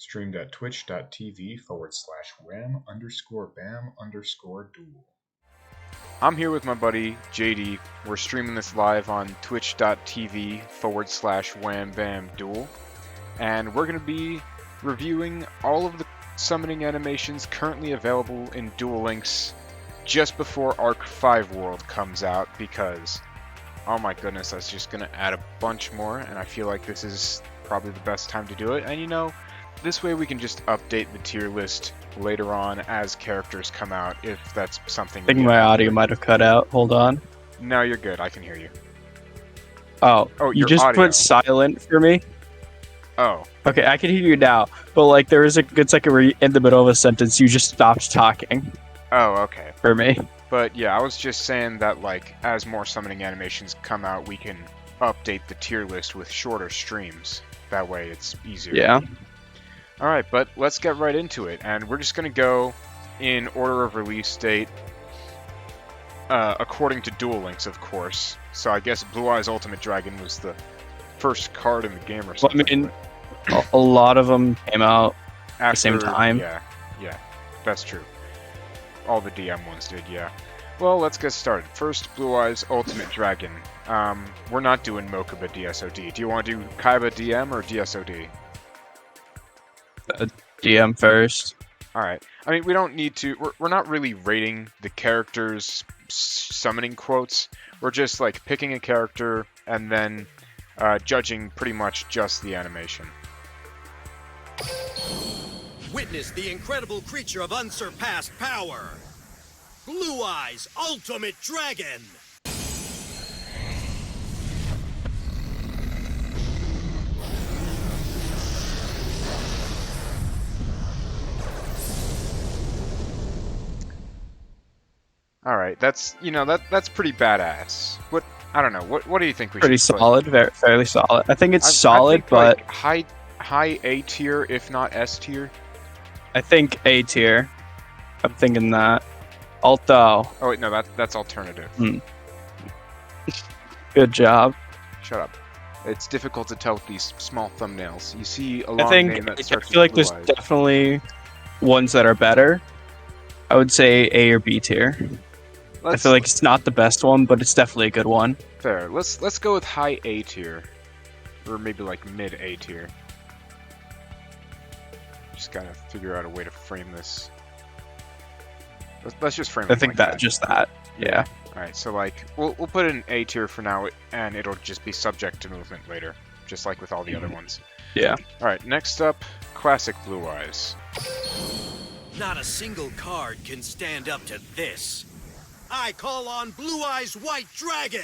Streamed at twitch.tv/wham_bam_duel. I'm here with my buddy JD. We're streaming this live on twitch.tv/wham_bam_duel. And we're going to be reviewing all of the summoning animations currently available in Duel Links just before Arc 5 World comes out because, oh my goodness, that's just going to add a bunch more, and I feel like this is probably the best time to do it. And you know, this way we can just update the tier list later on as characters come out, if that's something. I think my audio might have cut out. Hold on. No, you're good. I can hear you. Oh, you your just audio. put silent for me? Oh. Okay, I can hear you now. But like, there is a good second where in the middle of a sentence you just stopped talking. Oh, okay. For me. But yeah, I was just saying that like, as more summoning animations come out, we can update the tier list with shorter streams. That way it's easier. Yeah. Alright, but let's get right into it, and we're just going to go in order of release date, according to Duel Links, of course. So I guess Blue Eyes Ultimate Dragon was the first card in the game or something. Well, I mean, a lot of them came out at the same time. Yeah, that's true. All the DM ones did, yeah. Well, let's get started. First, Blue Eyes Ultimate Dragon. We're not doing Mokuba DSOD. Do you want to do Kaiba DM or DSOD? DM first. Alright. I mean, we don't need to... We're not really rating the character's summoning quotes. We're just, like, picking a character and then judging pretty much just the animation. Witness the incredible creature of unsurpassed power. Blue Eyes Ultimate Dragon. Alright, that's, you know, that's pretty badass. I don't know, what do you think we Pretty should solid, fairly solid. I think it's I solid, think, but... Like, high A tier, if not S tier. I think A tier. I'm thinking that. Alto. Oh wait, no, that's alternative. Good job. Shut up. It's difficult to tell with these small thumbnails. You see a long I name that starts feel like with there's Blue Eyes. definitely ones that are better. I would say A or B tier. I feel like it's not the best one, but it's definitely a good one. Fair. Let's go with high A tier, or maybe like mid A tier. Just gotta figure out a way to frame this. Let's just frame it. I think like just that. Yeah. All right. So like we'll put it in A tier for now, and it'll just be subject to movement later, just like with all the other ones. Yeah. All right. Next up, classic Blue Eyes. Not a single card can stand up to this. I call on Blue Eyes White Dragon!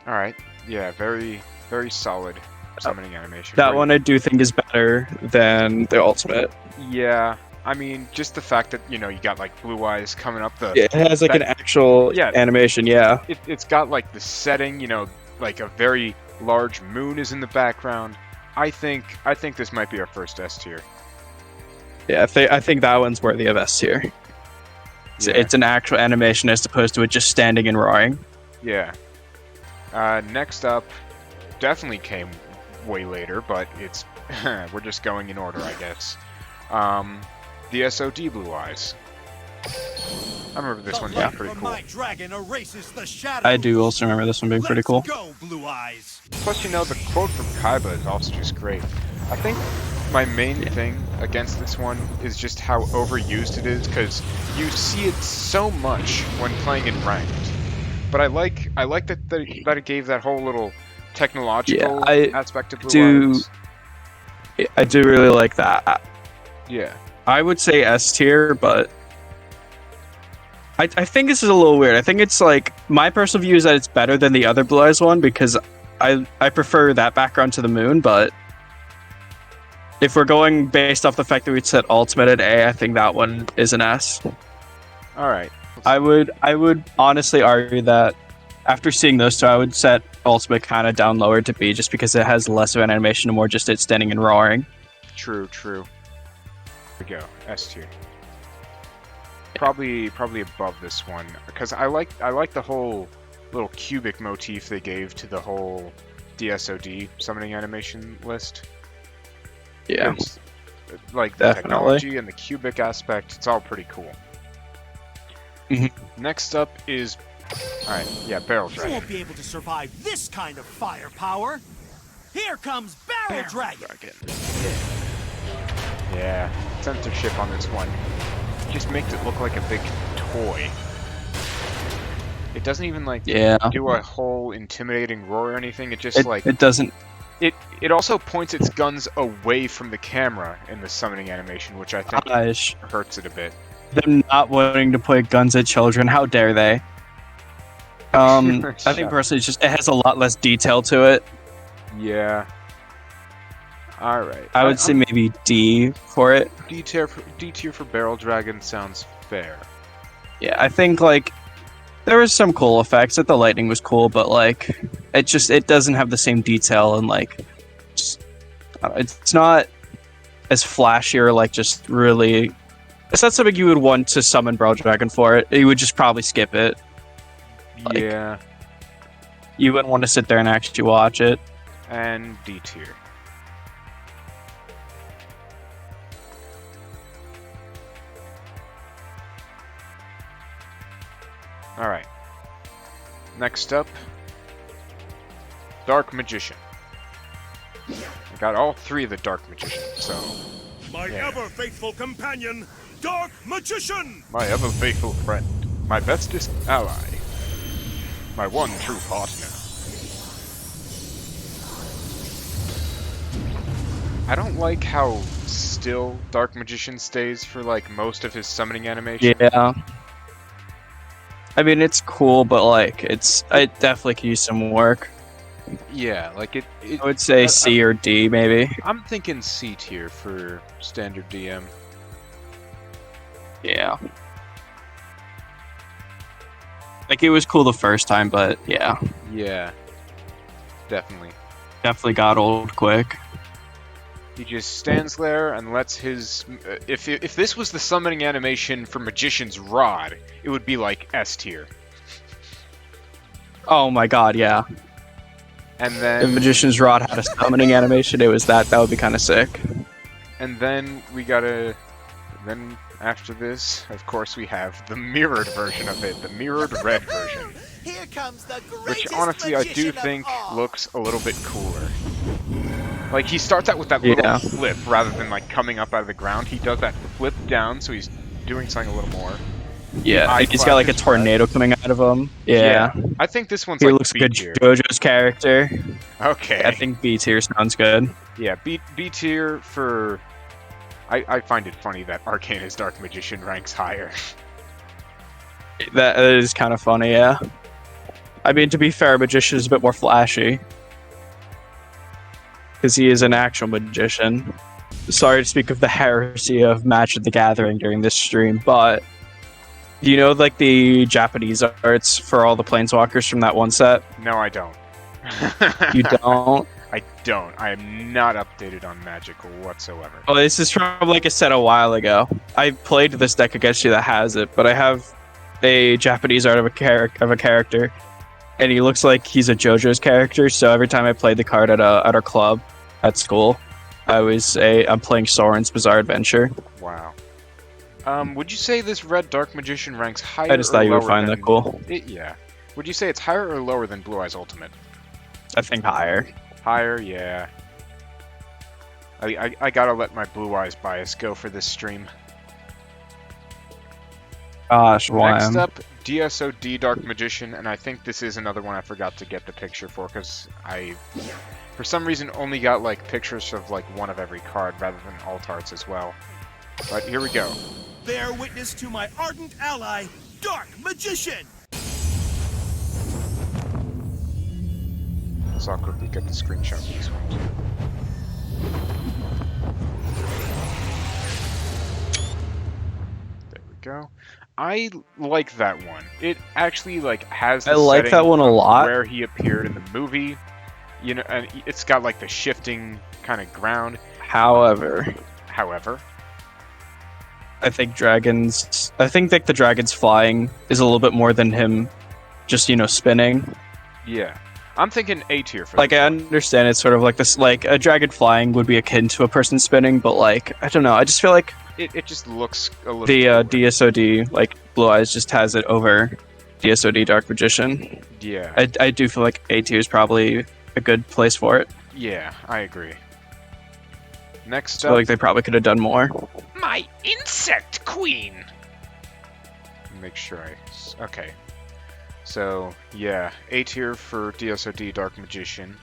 Alright, yeah, very solid summoning animation. That one I do think is better than the ultimate. Yeah, I mean, just the fact that, you know, you got like Blue Eyes coming up the... Yeah, it has like an actual animation, yeah. It's got like the setting, you know, like a very large moon is in the background. I think this might be our first S tier. Yeah, I think that one's worthy of S tier. It's an actual animation as opposed to it just standing and roaring. Yeah. Next up, definitely came way later, but it's we're just going in order, I guess. DSOD Blue Eyes. I remember this one being pretty cool. I do also remember this one being pretty cool. Go, Blue Eyes. Plus, you know, the quote from Kaiba is also just great. I think my main thing against this one is just how overused it is, because you see it so much when playing in ranked. But I like that it gave that whole little technological aspect to Blue Eyes. I do really like that. Yeah. I would say S tier, but I think this is a little weird. I think it's like, my personal view is that it's better than the other Blue Eyes one because I prefer that background to the moon, but if we're going based off the fact that we set Ultimate at A, I think that one is an S. Alright. I would honestly argue that after seeing those two, I would set Ultimate kind of down lower to B just because it has less of an animation and more just it standing and roaring. True. we go. S tier. Probably above this one because I like the whole little cubic motif they gave to the whole DSOD summoning animation list. Yeah. It's, like the technology and the cubic aspect, it's all pretty cool. Next up is, alright, yeah, Barrel Dragon. You won't be able to survive this kind of firepower. Here comes Barrel Dragon. Yeah, censorship on this one. Just makes it look like a big toy. It doesn't even like do a whole intimidating roar or anything. It just it doesn't. It also points its guns away from the camera in the summoning animation, which I think hurts it a bit. Them not wanting to point guns at children, how dare they? I think personally, it has a lot less detail to it. Yeah. All right. I would say maybe D for it. D tier for Barrel Dragon sounds fair. Yeah, I think like there was some cool effects. That the lightning was cool, but like it doesn't have the same detail and like it's not as flashy or like just really. It's not something you would want to summon Barrel Dragon for. It you would just probably skip it. Like, yeah. You wouldn't want to sit there and actually watch it. And D tier. Alright. Next up, Dark Magician. I got all three of the Dark Magicians, so... My ever-faithful companion, Dark Magician! My ever-faithful friend. My bestest ally. My one true partner. I don't like how still Dark Magician stays for like most of his summoning animation. Yeah. I mean, it's cool, but like, it definitely could use some work. Yeah, like it I would say C or D, maybe. I'm thinking C tier for standard DM. Yeah. Like, it was cool the first time, but yeah. Yeah. Definitely. Definitely got old quick. He just stands there and lets his... If this was the summoning animation for Magician's Rod, it would be like S tier. Oh my god, yeah. And then... If Magician's Rod had a summoning animation, it was that would be kind of sick. And then we gotta... Then after this, of course, we have the mirrored version of it, the mirrored red version. Here comes the which honestly I do think looks a little bit cooler. Like, he starts out with that little flip rather than like coming up out of the ground. He does that flip down, so he's doing something a little more. Yeah, he's got like a tornado coming out of him. Yeah. I think this one's he like looks B good. tier. JoJo's character. Okay. I think B tier sounds good. Yeah, B tier for... I find it funny that Arcana's Dark Magician ranks higher. That is kind of funny, yeah. I mean, to be fair, Magician is a bit more flashy. Because he is an actual magician. Sorry to speak of the heresy of Magic the Gathering during this stream, but... Do you know, like, the Japanese arts for all the Planeswalkers from that one set? No, I don't. You don't? I don't. I am not updated on Magic whatsoever. Oh, this is from like a set a while ago. I played this deck against you that has it, but I have a Japanese art of a character, and he looks like he's a JoJo's character. So every time I played the card at our club at school, I'm playing Soren's Bizarre Adventure. Wow. Would you say this red Dark Magician ranks higher? I just thought you would find that cool. Yeah. Would you say it's higher or lower than Blue Eyes Ultimate? I think higher. Higher, yeah. I gotta let my Blue Eyes bias go for this stream. Gosh, why? Next up, DSOD Dark Magician, and I think this is another one I forgot to get the picture for, because I, for some reason, only got like pictures of like one of every card rather than alt arts as well. But here we go. Bear witness to my ardent ally, Dark Magician! So I'll quickly get the screenshot for this one too. There we go. I like that one. It actually like has the I like that one a lot. Where he appeared in the movie. You know, and it's got like the shifting kind of ground. However, I think like the dragon's flying is a little bit more than him just, spinning. Yeah. I'm thinking A tier for Like, this I one. understand it's sort of like this, like, a dragon flying would be akin to a person spinning, but, like, I don't know. I just feel like It just looks a little the cooler. DSOD, like, Blue Eyes just has it over DSOD Dark Magician. Yeah. I do feel like A tier is probably a good place for it. Yeah, I agree. Next I feel up, like they probably could have done more. my insect queen. Make sure okay. So yeah, A tier for DSOD Dark Magician,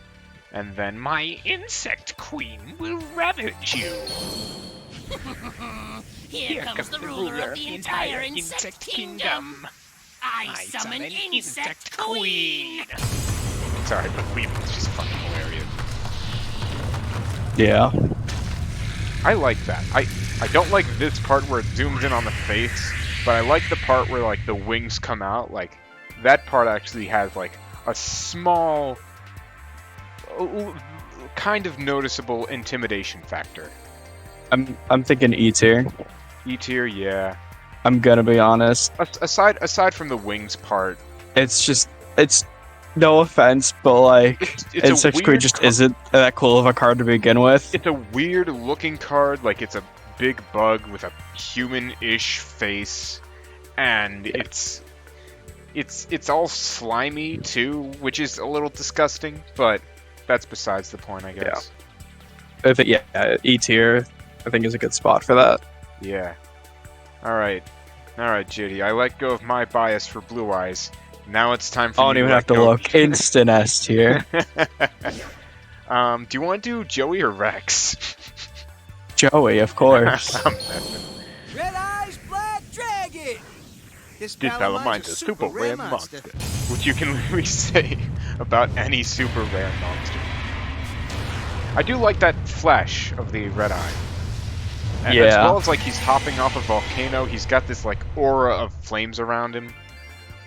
and then my insect queen will ravage you. Here comes the ruler of the entire insect kingdom. I summon Insect Queen. Sorry, but Weevil's just fucking hilarious. Yeah. I like that. I don't like this part where it zooms in on the face, but I like the part where like the wings come out. Like that part actually has like a small, kind of noticeable intimidation factor. I'm thinking E tier. E tier, yeah. I'm gonna be honest. Aside from the wings part, It's no offense, but like It's a Insect Queen weird just card. isn't that cool of a card to begin with. it's a weird looking card. Like it's a big bug with a human-ish face, and it's all slimy too, which is a little disgusting. But that's besides the point, I guess. I think E tier I think is a good spot for that. Yeah. All right, JD. I let go of my bias for Blue Eyes. Now it's time for I you don't even let have to go look. Instant S tier. Do you want to do Joey or Rex? Joey, of course. I'm messing. Red Eyes Black Dragon! This This Palamine's a super rare monster, which you can literally say about any super rare monster. I do like that flash of the red eye. And as Yeah. well as like he's hopping off a volcano, he's got this like aura of flames around him.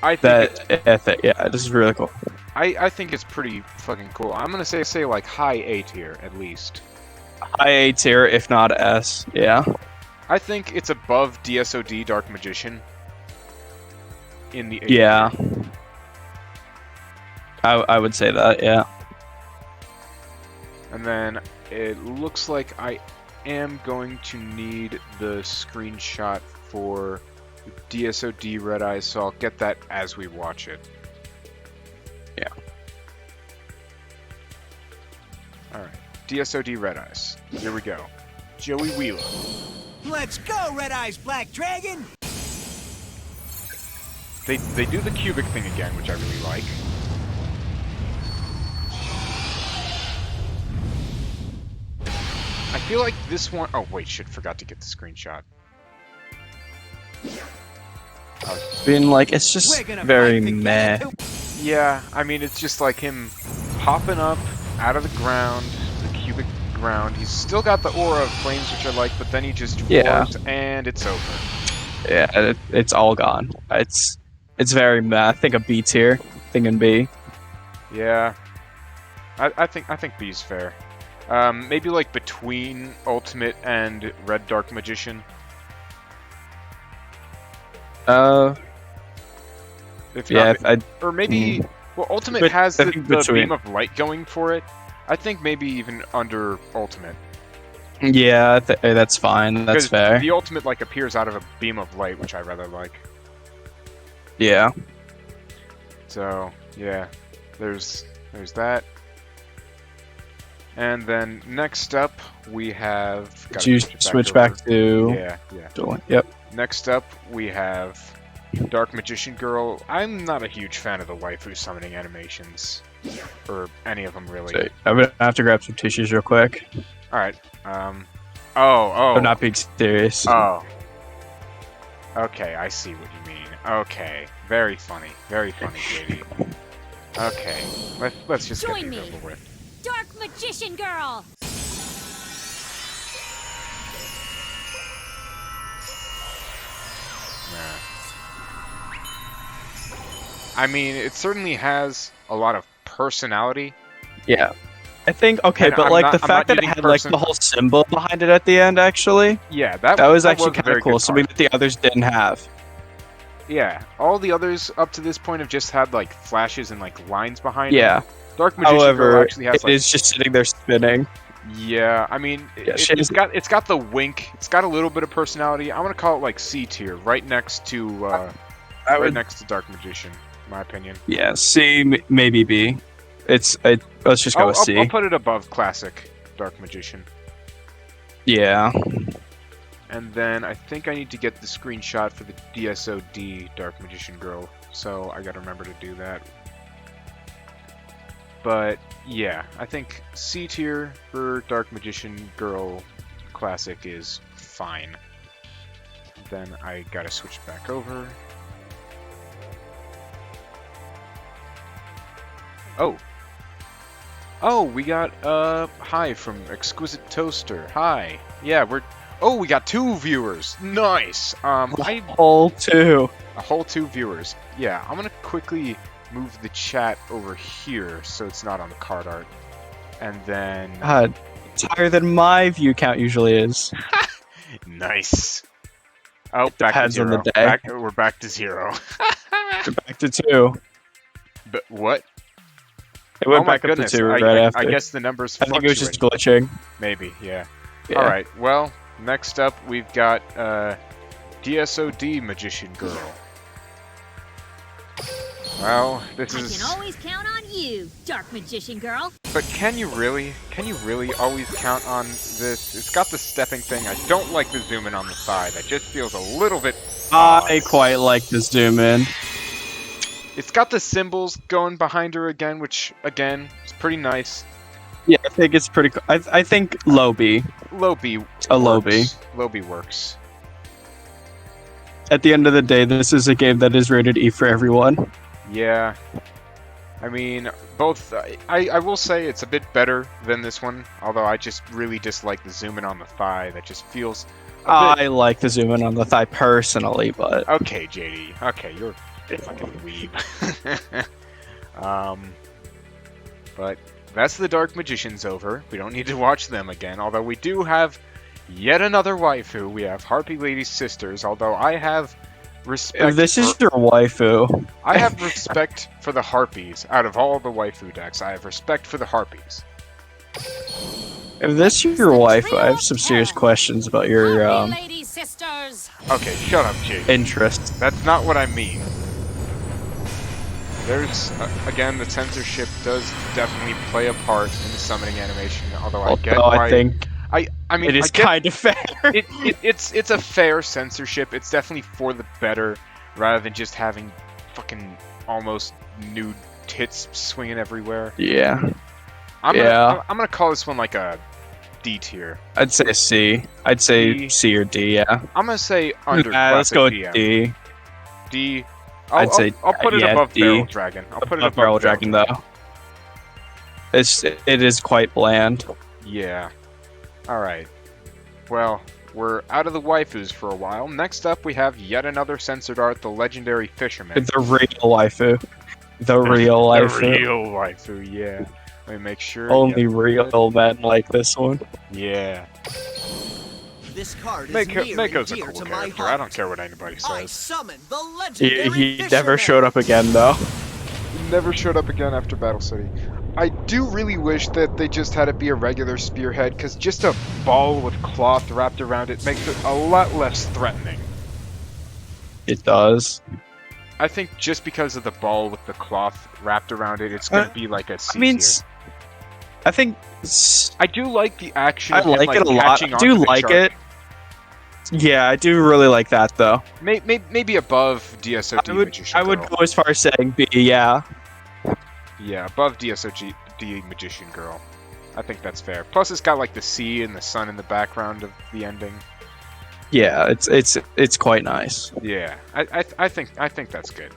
I think This is really cool. I think it's pretty fucking cool. I'm gonna say like high A tier at least. High A tier, if not S. Yeah. I think it's above DSOD Dark Magician. In the A Yeah. tier. I would say that, yeah. And then it looks like I am going to need the screenshot for DSOD Red Eyes, so I'll get that as we watch it. Yeah. Alright, DSOD Red Eyes. Here we go. Joey Wheeler. Let's go, Red Eyes Black Dragon! They do the cubic thing again, which I really like. I feel like this one... Oh, wait, shit, forgot to get the screenshot. Being like, it's just We're gonna very fight the meh. cat. Yeah, I mean, it's just like him popping up out of the ground, the cubic ground. He's still got the aura of flames, which I like, but then he just roars, and it's over. Yeah, it's all gone. It's very meh. I think a B tier. Thinking B. Yeah, I think B's fair. Maybe like between Ultimate and Red Dark Magician. If Yeah, not, or maybe well, Ultimate But has I the think between- beam of light going for it. I think maybe even under Ultimate. Yeah, that's fine. That's 'Cause fair. The Ultimate like appears out of a beam of light, which I rather like. Yeah. So yeah, there's that. And then next up we have. Did you switch back to Yeah. Duel? Yep. Next up we have Dark Magician Girl. I'm not a huge fan of the waifu summoning animations, or any of them really. So, I'm gonna have to grab some tissues real quick. All right. Oh. I'm not being serious. Oh. Okay, I see what you mean. Okay, very funny, JD. Okay, let's just Join get me. these over with. Dark Magician Girl! Nah. I mean, it certainly has a lot of personality. Yeah. I think okay, And but I'm like not- the I'm fact not that it using had like the whole symbol behind it at the end, actually, Yeah, that was actually a kind very of cool. good Something part. that the others didn't have. Yeah, all the others up to this point have just had like flashes and like lines behind Yeah. them. Dark Magician Girl However, actually has it like is just sitting there spinning. yeah. I mean, Yeah, she it's got the wink. It's got a little bit of personality. I want to call it like C tier, right next to next to Dark Magician, in my opinion. Yeah, C, maybe B. Let's just go with C. I'll put it above classic Dark Magician. Yeah. And then I think I need to get the screenshot for the DSOD Dark Magician Girl, so I gotta remember to do that. But yeah, I think C tier for Dark Magician Girl Classic is fine. Then I gotta switch back over. Oh, we got hi from Exquisite Toaster. Hi. Yeah, we got 2 viewers. Nice. Whole two. A whole 2 viewers. Yeah, I'm gonna quickly move the chat over here so it's not on the card art. And then God, it's higher than my view count usually is. nice. Oh, back to Depends on 0. the day. We're back to 0. We're back to 2. But what? It went Oh my back goodness. up to 2 I right after. I guess the numbers I think fluctuate. it was just glitching. Maybe, yeah. Yeah. Alright, well, next up we've got DSOD Magician Girl. Well, this is... I can always count on you, Dark Magician Girl. But can you really? Can you really always count on this? It's got the stepping thing. I don't like the zoom in on the side. That just feels a little bit odd. I quite like the zoom in. It's got the symbols going behind her again, which, again, is pretty nice. Yeah, I think it's pretty cool. I think low B. Low B A low B. works. Low B works. At the end of the day, this is a game that is rated E for everyone. Yeah. I mean, both... I will say it's a bit better than this one, although I just really dislike the zoom in on the thigh. That just feels a bit... I like the zoom in on the thigh personally, but... Okay, JD. Okay, you're a fucking weeb. But that's the Dark Magicians over. We don't need to watch them again, although we do have yet another waifu. We have Harpie Lady's sisters, although I have respect If this is for... your waifu... I have respect for the Harpies. Out of all the waifu decks, I have respect for the Harpies. If this is your waifu, I have some serious questions about your, Lady sisters. Okay, shut up, Jake. interest. That's not what I mean. There's, again, the censorship does definitely play a part in the summoning animation, although I get Although why... I think I mean, it is I get, kind of fair. it's a fair censorship. It's definitely for the better, rather than just having fucking almost nude tits swinging everywhere. Yeah. I'm Yeah. gonna call this one like a D tier. I'd say a C. I'd say D. C or D, yeah. I'm gonna say under Let's classic go with DM. D. D. I'd say I'll put it yeah, above D. Barrel Dragon. I'll put it above Barrel Dragon, though. It is quite bland. Yeah. Alright. Well, we're out of the waifus for a while. Next up, we have yet another censored art, the Legendary Fisherman. The real waifu. The real The waifu. real waifu, yeah. Let me make sure. Only yeah. real men like this one. Yeah. This card is Mako's near and a dear cool to my character. I heart. don't care what anybody I says. summon the legendary He fisherman. never showed up again, though. Never showed up again after Battle City. I do really wish that they just had it be a regular spearhead, because just a ball with cloth wrapped around it makes it a lot less threatening. It does. I think just because of the ball with the cloth wrapped around it, it's going to be like a C I mean, tier. I think I do like the action. I of him, like it a lot. catching I do onto the like charge. it. Yeah, I do really like that, though. Maybe above DSOD Magician I would Girl. go as far as saying B, yeah. Yeah, above DSOD Magician Girl. I think that's fair. Plus, it's got like the sea and the sun in the background of the ending. Yeah, it's quite nice. Yeah, I think that's good.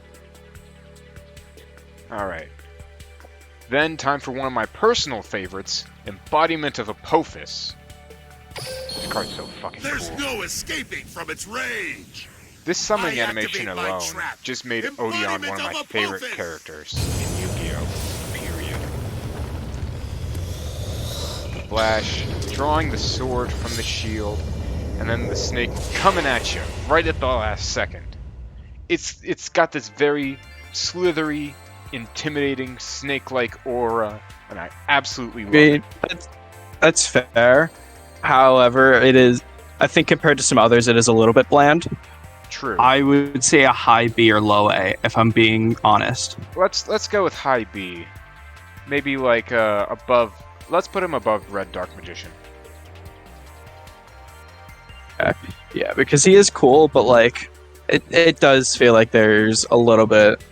All right. Then time for one of my personal favorites, Embodiment of Apophis. This card's so fucking There's cool. no escaping from its rage. This summoning I animation activate my alone trap. just made Embodiment Odeon one of my of favorite Apophis. characters in Yu-Gi-Oh! Period. splash, drawing the sword from the shield, and then the snake coming at you right at the last second. It's got this very slithery, intimidating, snake-like aura, and I absolutely love it. That's fair. However, I think compared to some others, it is a little bit bland. True. I would say a high B or low A, if I'm being honest. Let's go with high B. Maybe like above. Let's put him above Red Dark Magician. Okay. Yeah, because he is cool, but like it does feel like there's a little bit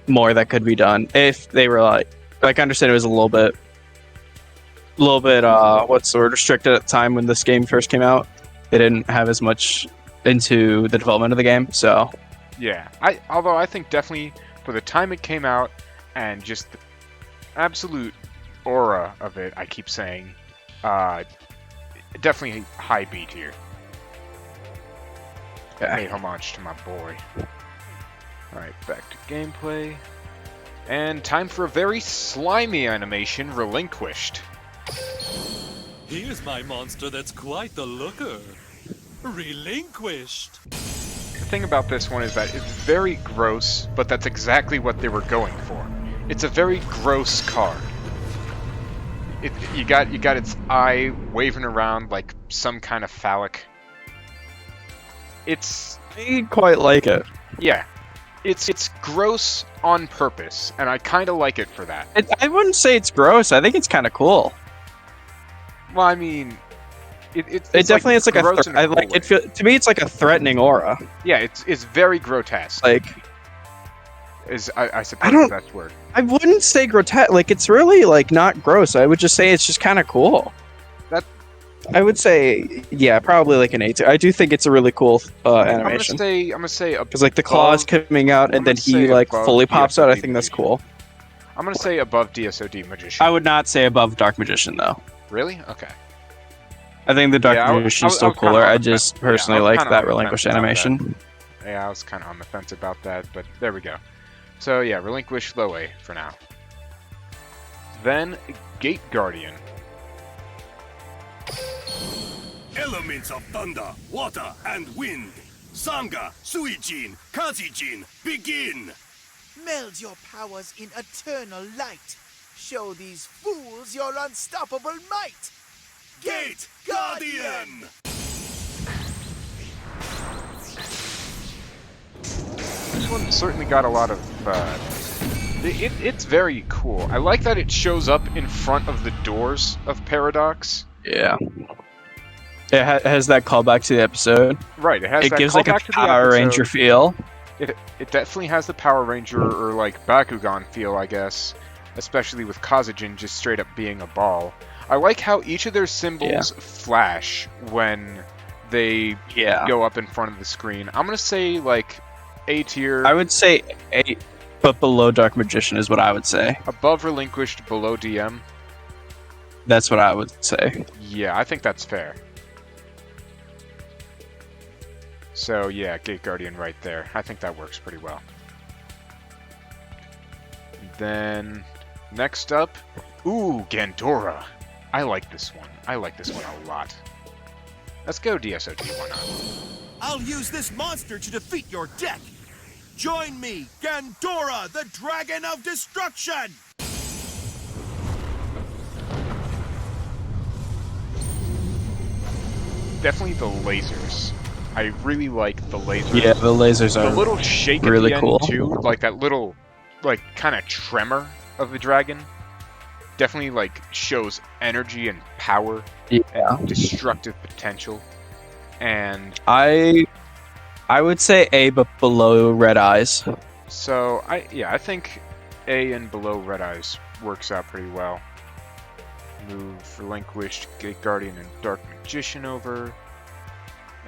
more that could be done if they were like I understand it was a little bit what's the word, restricted at the time when this game first came out. They didn't have as much into the development of the game, so yeah. Although I think definitely for the time it came out and just the absolute aura of it, I keep saying, definitely high B tier. okay. Made homage to my boy. Alright, back to gameplay. And time for a very slimy animation, Relinquished. Here's my monster that's quite the looker. Relinquished. The thing about this one is that it's very gross, but that's exactly what they were going for. It's a very gross card. You got its eye waving around like some kind of phallic. I quite like it. Yeah. It's gross on purpose, and I kind of like it for that. I wouldn't say it's gross. I think it's kind of cool. Well, I mean, it definitely is like gross in a cool way. To me, it's like a threatening aura. Yeah, it's very grotesque. Like, I suppose that's the word. I wouldn't say grotesque. Like, it's really like not gross. I would just say it's just kind of cool. I would say, yeah, probably like an 8. I do think it's a really cool animation. I'm gonna say because like the claws coming out and then he like fully pops out. I think that's cool. I'm gonna say above DSOD Magician. I would not say above Dark Magician though. Really? Okay. I think the Dark Magician is still cooler. I just personally like that Relinquished animation. Yeah, I was kind of on the fence about that, but there we go. So yeah, Relinquished low A for now. Then Gate Guardian. Elements of thunder, water, and wind. Sangha, Suijin, Kazijin, begin! Meld your powers in eternal light. Show these fools your unstoppable might. Gate Guardian! This one certainly got a lot of... it's very cool. I like that it shows up in front of the doors of Paradox. Yeah. It has that callback to the episode. Right, it has that gives like a callback to the Power episode. Ranger feel. It definitely has the Power Ranger or like Bakugan feel, I guess. Especially with Kazajin just straight up being a ball. I like how each of their symbols flash when they go up in front of the screen. I'm gonna say like A tier. I would say A, but below Dark Magician is what I would say. Above Relinquished, below DM. That's what I would say. Yeah, I think that's fair. So yeah, Gate Guardian right there. I think that works pretty well. Then next up, ooh, Gandora. I like this one. I like this one a lot. Let's go DSOD, why not? I'll use this monster to defeat your deck. Join me, Gandora, the Dragon of Destruction! Definitely the lasers. I really like the lasers. Yeah, the lasers are the little shake really at the cool. end too, like that little, like kind of tremor of the dragon. Definitely like shows energy and power, and destructive potential. And I would say A, but below Red Eyes. so I think A and below Red Eyes works out pretty well. Move Relinquished, Gate Guardian, and Dark Magician over.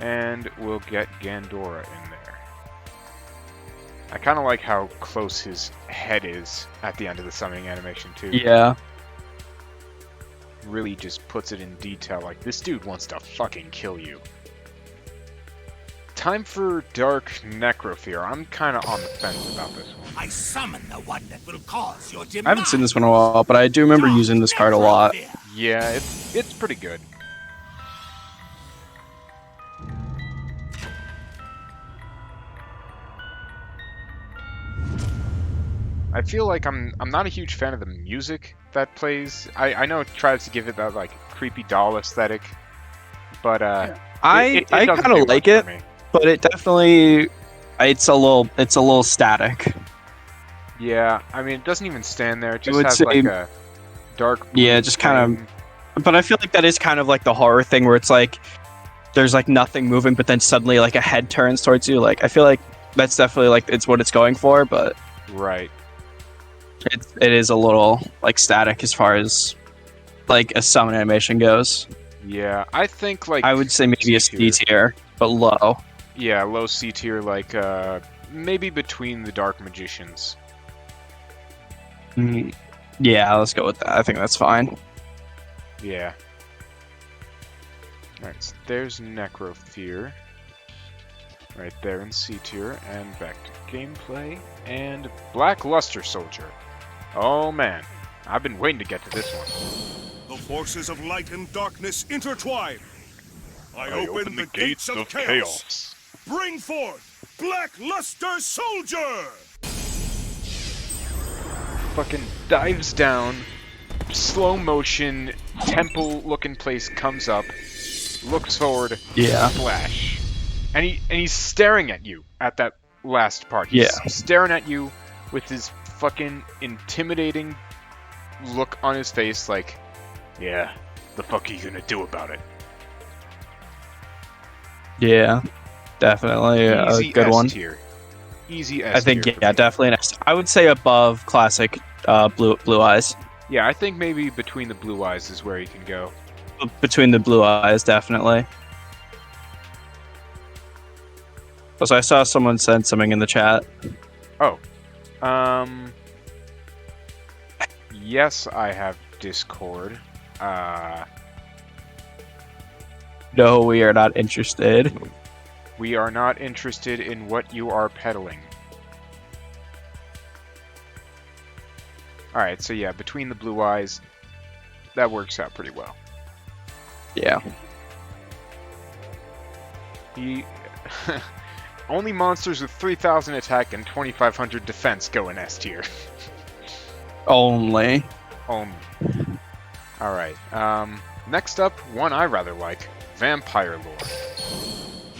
And we'll get Gandora in there. I kind of like how close his head is at the end of the summoning animation, too. Yeah. Really just puts it in detail, like, this dude wants to fucking kill you. Time for Dark Necrofear. I'm kind of on the fence about this one. I summon the one that will cause your demise. I haven't seen this one in a while, but I do remember using this card a lot. Yeah, it's It's pretty good. I feel like I'm not a huge fan of the music that plays. I know it tries to give it that like creepy doll aesthetic, but I it kind doesn't do of like much it, for me. but it definitely it's a little static. Yeah, I mean it doesn't even stand there. It just would has say- like a dark blue Yeah, just kind flame. But I feel like that is kind of like the horror thing where it's like there's like nothing moving, but then suddenly like a head turns towards you. Like I feel like that's definitely like it's what it's going for, but Right. it is a little like static as far as like a summon animation goes. Yeah, I think like I would say maybe a C tier, but low. Yeah, low C tier, like maybe between the Dark Magicians. Yeah, let's go with that. I think that's fine. Yeah. Alright, so there's Necrofear. Right there in C tier, and back to gameplay. And Black Luster Soldier. Oh man, I've been waiting to get to this one. The forces of light and darkness intertwine. I open the gates of chaos. Bring forth Black Luster Soldier! Fucking dives down, slow motion, temple looking place comes up, looks forward, Yeah. flash. And he's staring at you at that last part. He's staring at you with his fucking intimidating look on his face like, yeah, the fuck are you gonna do about it? Yeah, definitely a Easy good S one. tier. Easy S I think tier. yeah, definitely an S. I would say above classic blue eyes. Yeah, I think maybe between the blue eyes is where you can go. Between the blue eyes, definitely. Also, I saw someone send something in the chat. Oh. Yes, I have Discord. No, we are not interested. We are not interested in what you are peddling. Alright, so yeah, between the blue eyes, that works out pretty well. Yeah. He... Only monsters with 3,000 attack and 2,500 defense go in S tier. Only. Only. Alright, next up, one I rather like, Vampire Lord.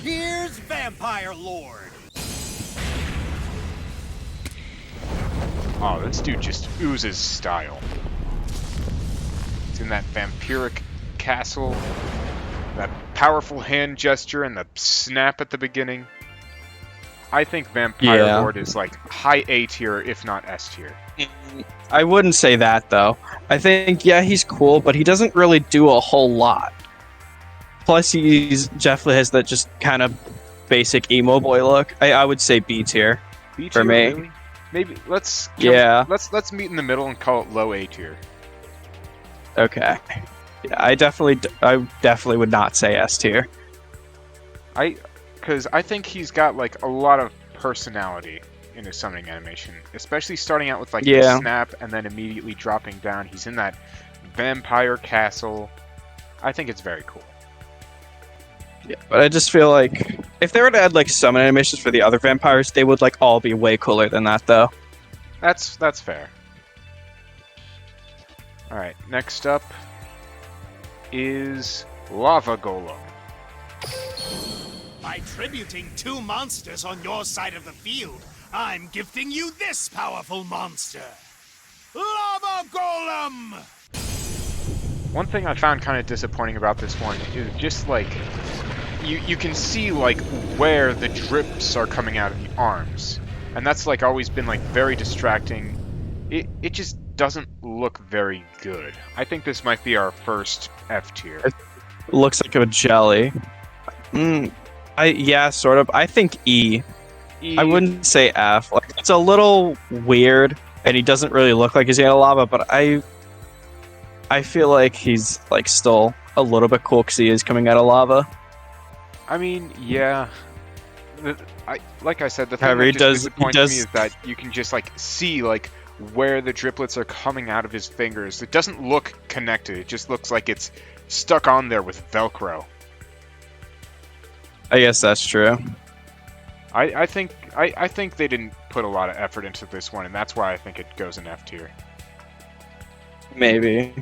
Here's Vampire Lord. Oh, this dude just oozes style. It's in that vampiric castle, that powerful hand gesture and the snap at the beginning. I think Vampire Lord is like high A tier, if not S tier. I wouldn't say that though. I think yeah, he's cool, but he doesn't really do a whole lot. Plus, he's definitely has that just kind of basic emo boy look. I would say B tier. B tier, For me. really? Maybe let's let's meet in the middle and call it low A tier. Okay. Yeah, I definitely would not say S tier. Because I think he's got like a lot of personality in his summoning animation, especially starting out with like the snap and then immediately dropping down. He's in that vampire castle. I think it's very cool. Yeah, but I just feel like if they were to add like summon animations for the other vampires, they would like all be way cooler than that though. That's fair. Alright, next up is Lava Golem. By tributing two monsters on your side of the field, I'm gifting you this powerful monster. Lava Golem! One thing I found kind of disappointing about this one is just like you can see like where the drips are coming out of the arms, and that's like always been like very distracting. It just doesn't look very good. I think this might be our first F tier. It looks like a jelly. Yeah, sort of. I think E. I wouldn't say F. Like it's a little weird, and he doesn't really look like he's in lava, but I feel like he's like still a little bit cool because he is coming out of lava. I mean, yeah. Like I said, the thing However, that just disappoints me is that you can just like see like where the driplets are coming out of his fingers. It doesn't look connected. It just looks like it's stuck on there with Velcro. I guess that's true. I think they didn't put a lot of effort into this one, and that's why I think it goes in F tier. Maybe.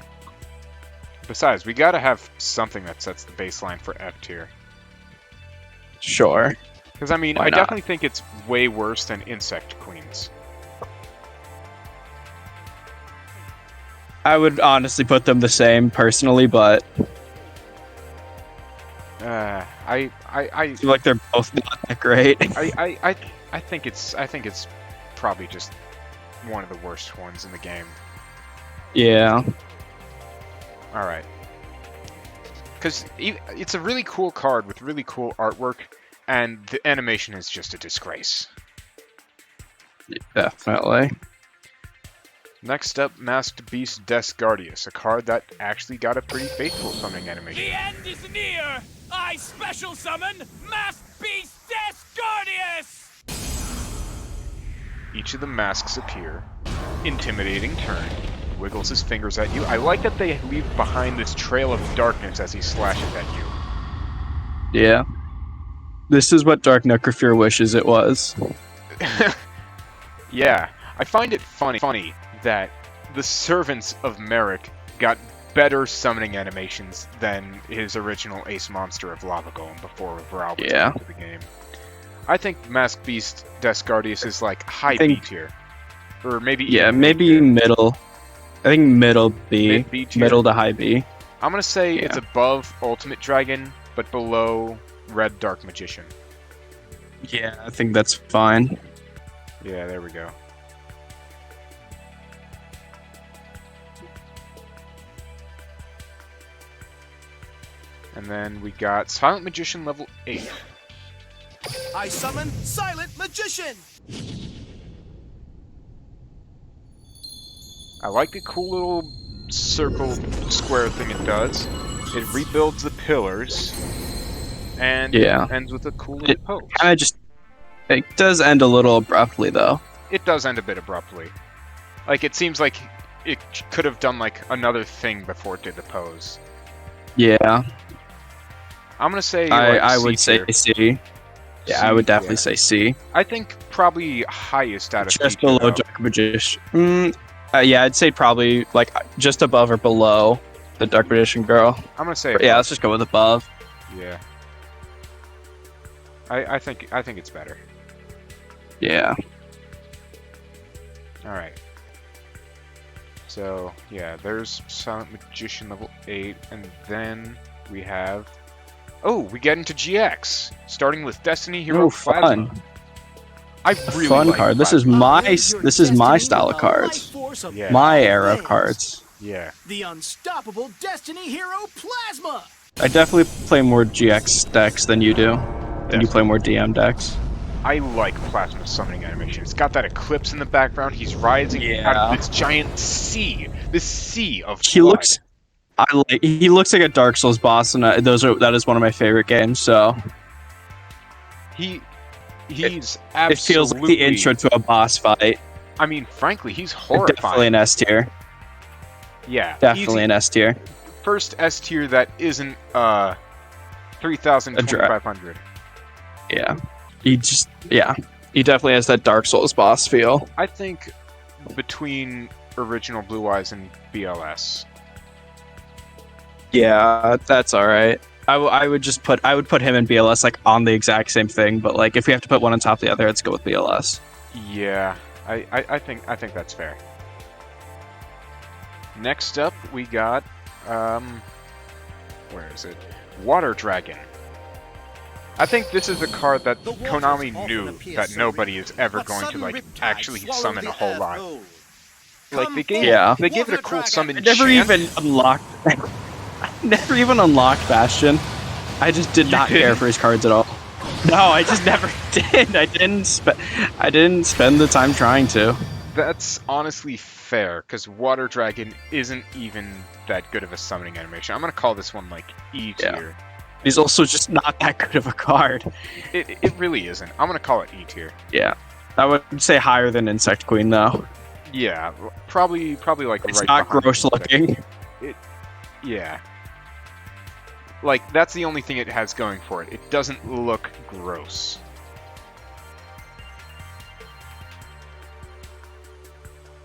Besides, we gotta have something that sets the baseline for F tier. Sure. Because, I mean, Why I not? definitely think it's way worse than Insect Queens. I would honestly put them the same personally, but I feel like they're both not that great. I think it's probably just one of the worst ones in the game. Yeah. All right. Because it's a really cool card with really cool artwork, and the animation is just a disgrace. Definitely. Next up, Masked Beast Gardius, a card that actually got a pretty faithful summoning animation. The end is near! I special summon Masked Beast Gardius! Each of the masks appear, intimidating turn, wiggles his fingers at you. I like that they leave behind this trail of darkness as he slashes at you. Yeah. This is what Dark Necrofear wishes it was. Yeah, I find it funny that the Servants of Merrick got better summoning animations than his original Ace Monster of Lava Golem before Varal was Yeah. into the game. I think Masked Beast Gardius is like high B tier. Or maybe even maybe mid-tier. middle. I think middle B. Mid-B tier? Middle to high B. I'm gonna say Yeah. it's above Ultimate Dragon, but below Red Dark Magician. Yeah, I think that's fine. Yeah, there we go. And then we got Silent Magician level 8. I summon Silent Magician! I like the cool little circle square thing it does. It rebuilds the pillars. And Yeah. it ends with a cool It little pose. kind of just... It does end a little abruptly, though. It does end a bit abruptly. Like, it seems like it could have done, like, another thing before it did the pose. Yeah. I'm gonna say I C would say tier. C. Yeah, I would definitely say C. I think probably highest out of Just C tier, below though. Dark Magician. Yeah, I'd say probably like just above or below the Dark Magician girl. I'm gonna say Yeah, above. let's just go with above. Yeah. I think it's better. Yeah. All right. So yeah, there's Silent Magician level 8, and then we have. Oh, we get into GX, starting with Destiny Hero Oh, Plasma. fun. I really Fun like card. This Plasma. is my style of cards. Yeah. My era of cards. Yeah. The unstoppable Destiny Hero Plasma! I definitely play more GX decks than you do. And you play more DM decks. I like Plasma summoning animation. It's got that eclipse in the background. He's rising out of this giant sea. This sea of blood. He looks like a Dark Souls boss, and that is one of my favorite games. So He's it absolutely. feels like the intro to a boss fight. I mean, frankly, he's horrifying. Definitely an S tier. Yeah, Definitely easy. an S tier. First S tier that isn't 3,000 2,500. Yeah. He definitely has that Dark Souls boss feel. I think between original Blue Eyes and BLS. Yeah, that's all right. I would put him and BLS like on the exact same thing, but like if we have to put one on top of the other, let's go with BLS. Yeah, I think that's fair. Next up, we got where is it? Water Dragon. I think this is a card that Konami knew that nobody is ever going to like actually summon a whole lot. Like they gave it a cool summon. I never even unlocked Bastion. I just did not care for his cards at all. No, I just never did. I didn't spend the time trying to. That's honestly fair, because Water Dragon isn't even that good of a summoning animation. I'm gonna call this one like E tier. He's also just not that good of a card. It really isn't. I'm gonna call it E tier. Yeah, I would say higher than Insect Queen though. Yeah, probably like It's right not behind gross Insect. looking. Yeah. like, that's the only thing it has going for it. It doesn't look gross.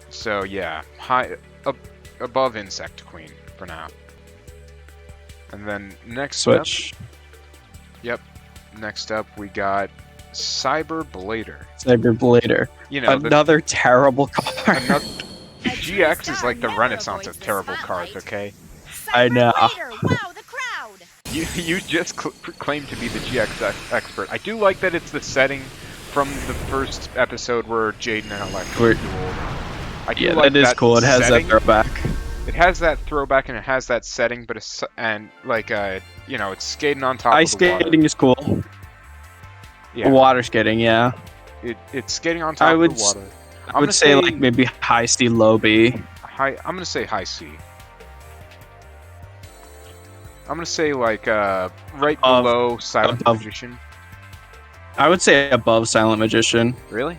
So yeah, above Insect Queen for now. And then next Switch. Yep. Next up, we got Cyber Blader. Cyber Blader. You know, another terrible card. GX is like the renaissance of terrible cards, okay? I know. Wow, the crowd! You just claim to be the GX expert. I do like that it's the setting from the first episode where Jaden and Electra dueled. I do like that is cool. It has setting. that throwback. It has that throwback and it has that setting, but it's you know, it's skating on top Ice of the water. skating is cool. Yeah. Water skating, yeah. It's skating on top of the water. I would say like maybe high C, low B. I'm gonna say high C. I'm gonna say like right below Silent Magician. I would say above Silent Magician. Really?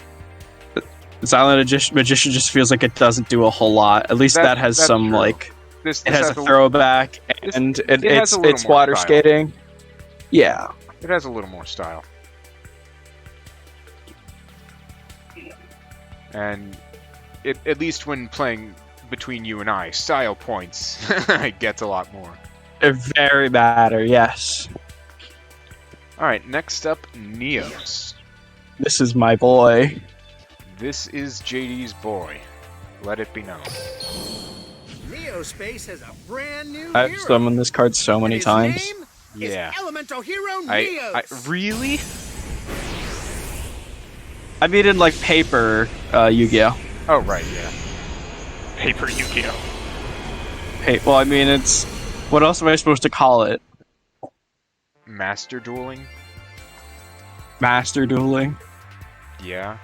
Silent Magician just feels like it doesn't do a whole lot. At least that has some true. like This it has a throwback and it's water style. skating. Yeah. It has a little more style. And at least when playing between you and I, style points it gets a lot more. They very matter, yes. Alright, next up, Neos. This is my boy. This is JD's boy. Let it be known. Neospace has a brand new I've hero. summoned this card so many His times. name is Yeah. Elemental Hero I Neos. really? I mean in like paper Yu-Gi-Oh! Oh right, yeah. Paper Yu-Gi-Oh! Well, I mean it's... What else am I supposed to call it? Master dueling? Master dueling? Yeah.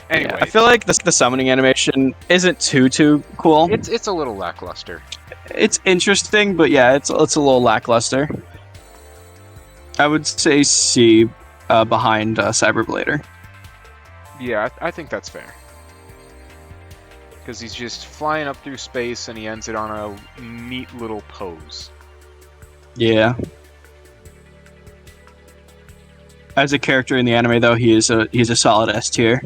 Anyway, Yeah, I feel like the summoning animation isn't too cool. it's a little lackluster. It's interesting, but yeah, it's a little lackluster. I would say C behind Cyberblader. Yeah, I think that's fair. Because he's just flying up through space and he ends it on a neat little pose. Yeah. As a character in the anime, though, he's a solid S tier.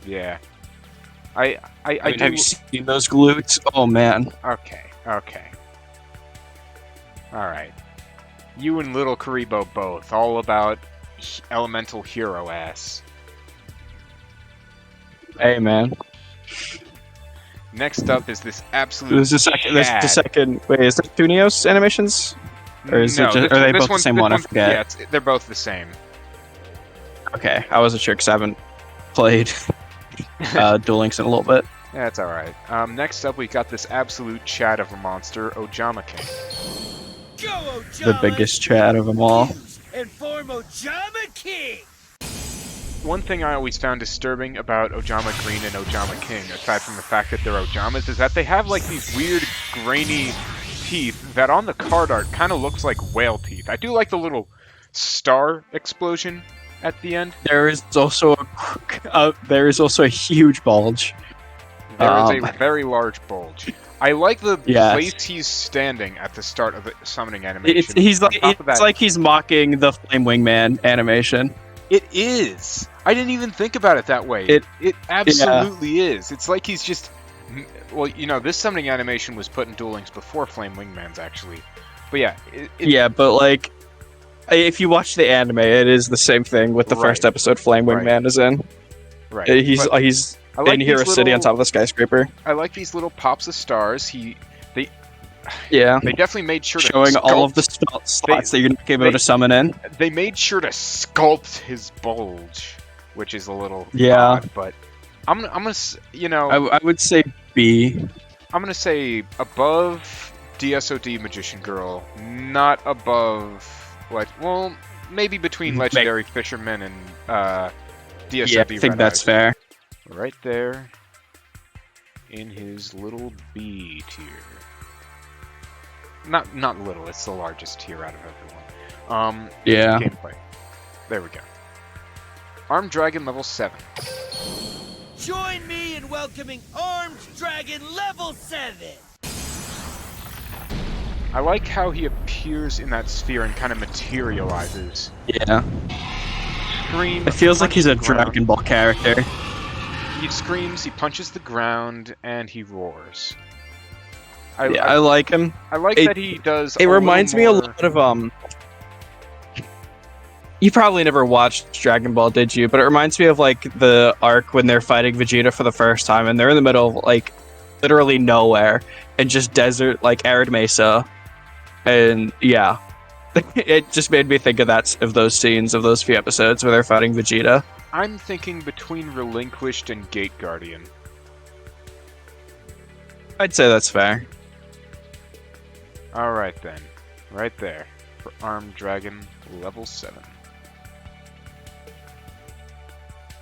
Yeah. I mean, do... have you seen those glutes? Oh man. Okay. Alright. You and Little Karibo both, all about elemental hero ass. Hey man. Next up is this absolute There's the second. Wait, is there two Neos animations? Or is it just, are they both the same one? I forget. Yeah, they're both the same. Okay, I wasn't sure because I haven't played Duel Links in a little bit. Yeah, it's alright. Next up, we got this absolute chat of a monster, Ojama King. Go, Ojama! The biggest chat of them all. And form Ojama King! One thing I always found disturbing about Ojama Green and Ojama King, aside from the fact that they're Ojamas, is that they have like these weird, grainy teeth that on the card art kind of looks like whale teeth. I do like the little star explosion at the end. There is also a huge bulge. There is a very large bulge. I like the place he's standing at the start of the summoning animation. It's like he's mocking the Flame Wingman animation. It is. I didn't even think about it that way. It absolutely is. It's like he's just... Well, you know, this summoning animation was put in Duel Links before Flame Wingman's, actually. But yeah. Yeah, but like... If you watch the anime, it is the same thing with the first episode Flame Wingman is in. Right. He's in Hero City on top of the skyscraper. I like these little pops of stars. They definitely made sure showing all of the slots that you're not able to summon in. They made sure to sculpt his bulge, which is a little odd, but I'm gonna you know I would say B. I'm gonna say above DSOD Magician Girl, not above well, maybe between Legendary Fisherman and DSOD. Yeah, I think that's fair. Right there in his little B tier. Not little, it's the largest tier out of everyone. Yeah. Gameplay. There we go. Armed Dragon level 7. Join me in welcoming Armed Dragon level 7! I like how he appears appears in that sphere and kind of materializes. Yeah. Scream. It feels like he's a punches the ground. Dragon Ball character. He screams, he punches the ground, and he roars. I like him. I like that he does. It reminds me a more... lot of You probably never watched Dragon Ball, did you? But it reminds me of like the arc when they're fighting Vegeta for the first time, and they're in the middle of like literally nowhere and just desert, like arid mesa, and yeah, it just made me think of those scenes of those few episodes where they're fighting Vegeta. I'm thinking between Relinquished and Gate Guardian. I'd say that's fair. Alright then. Right there. For Armed Dragon level 7.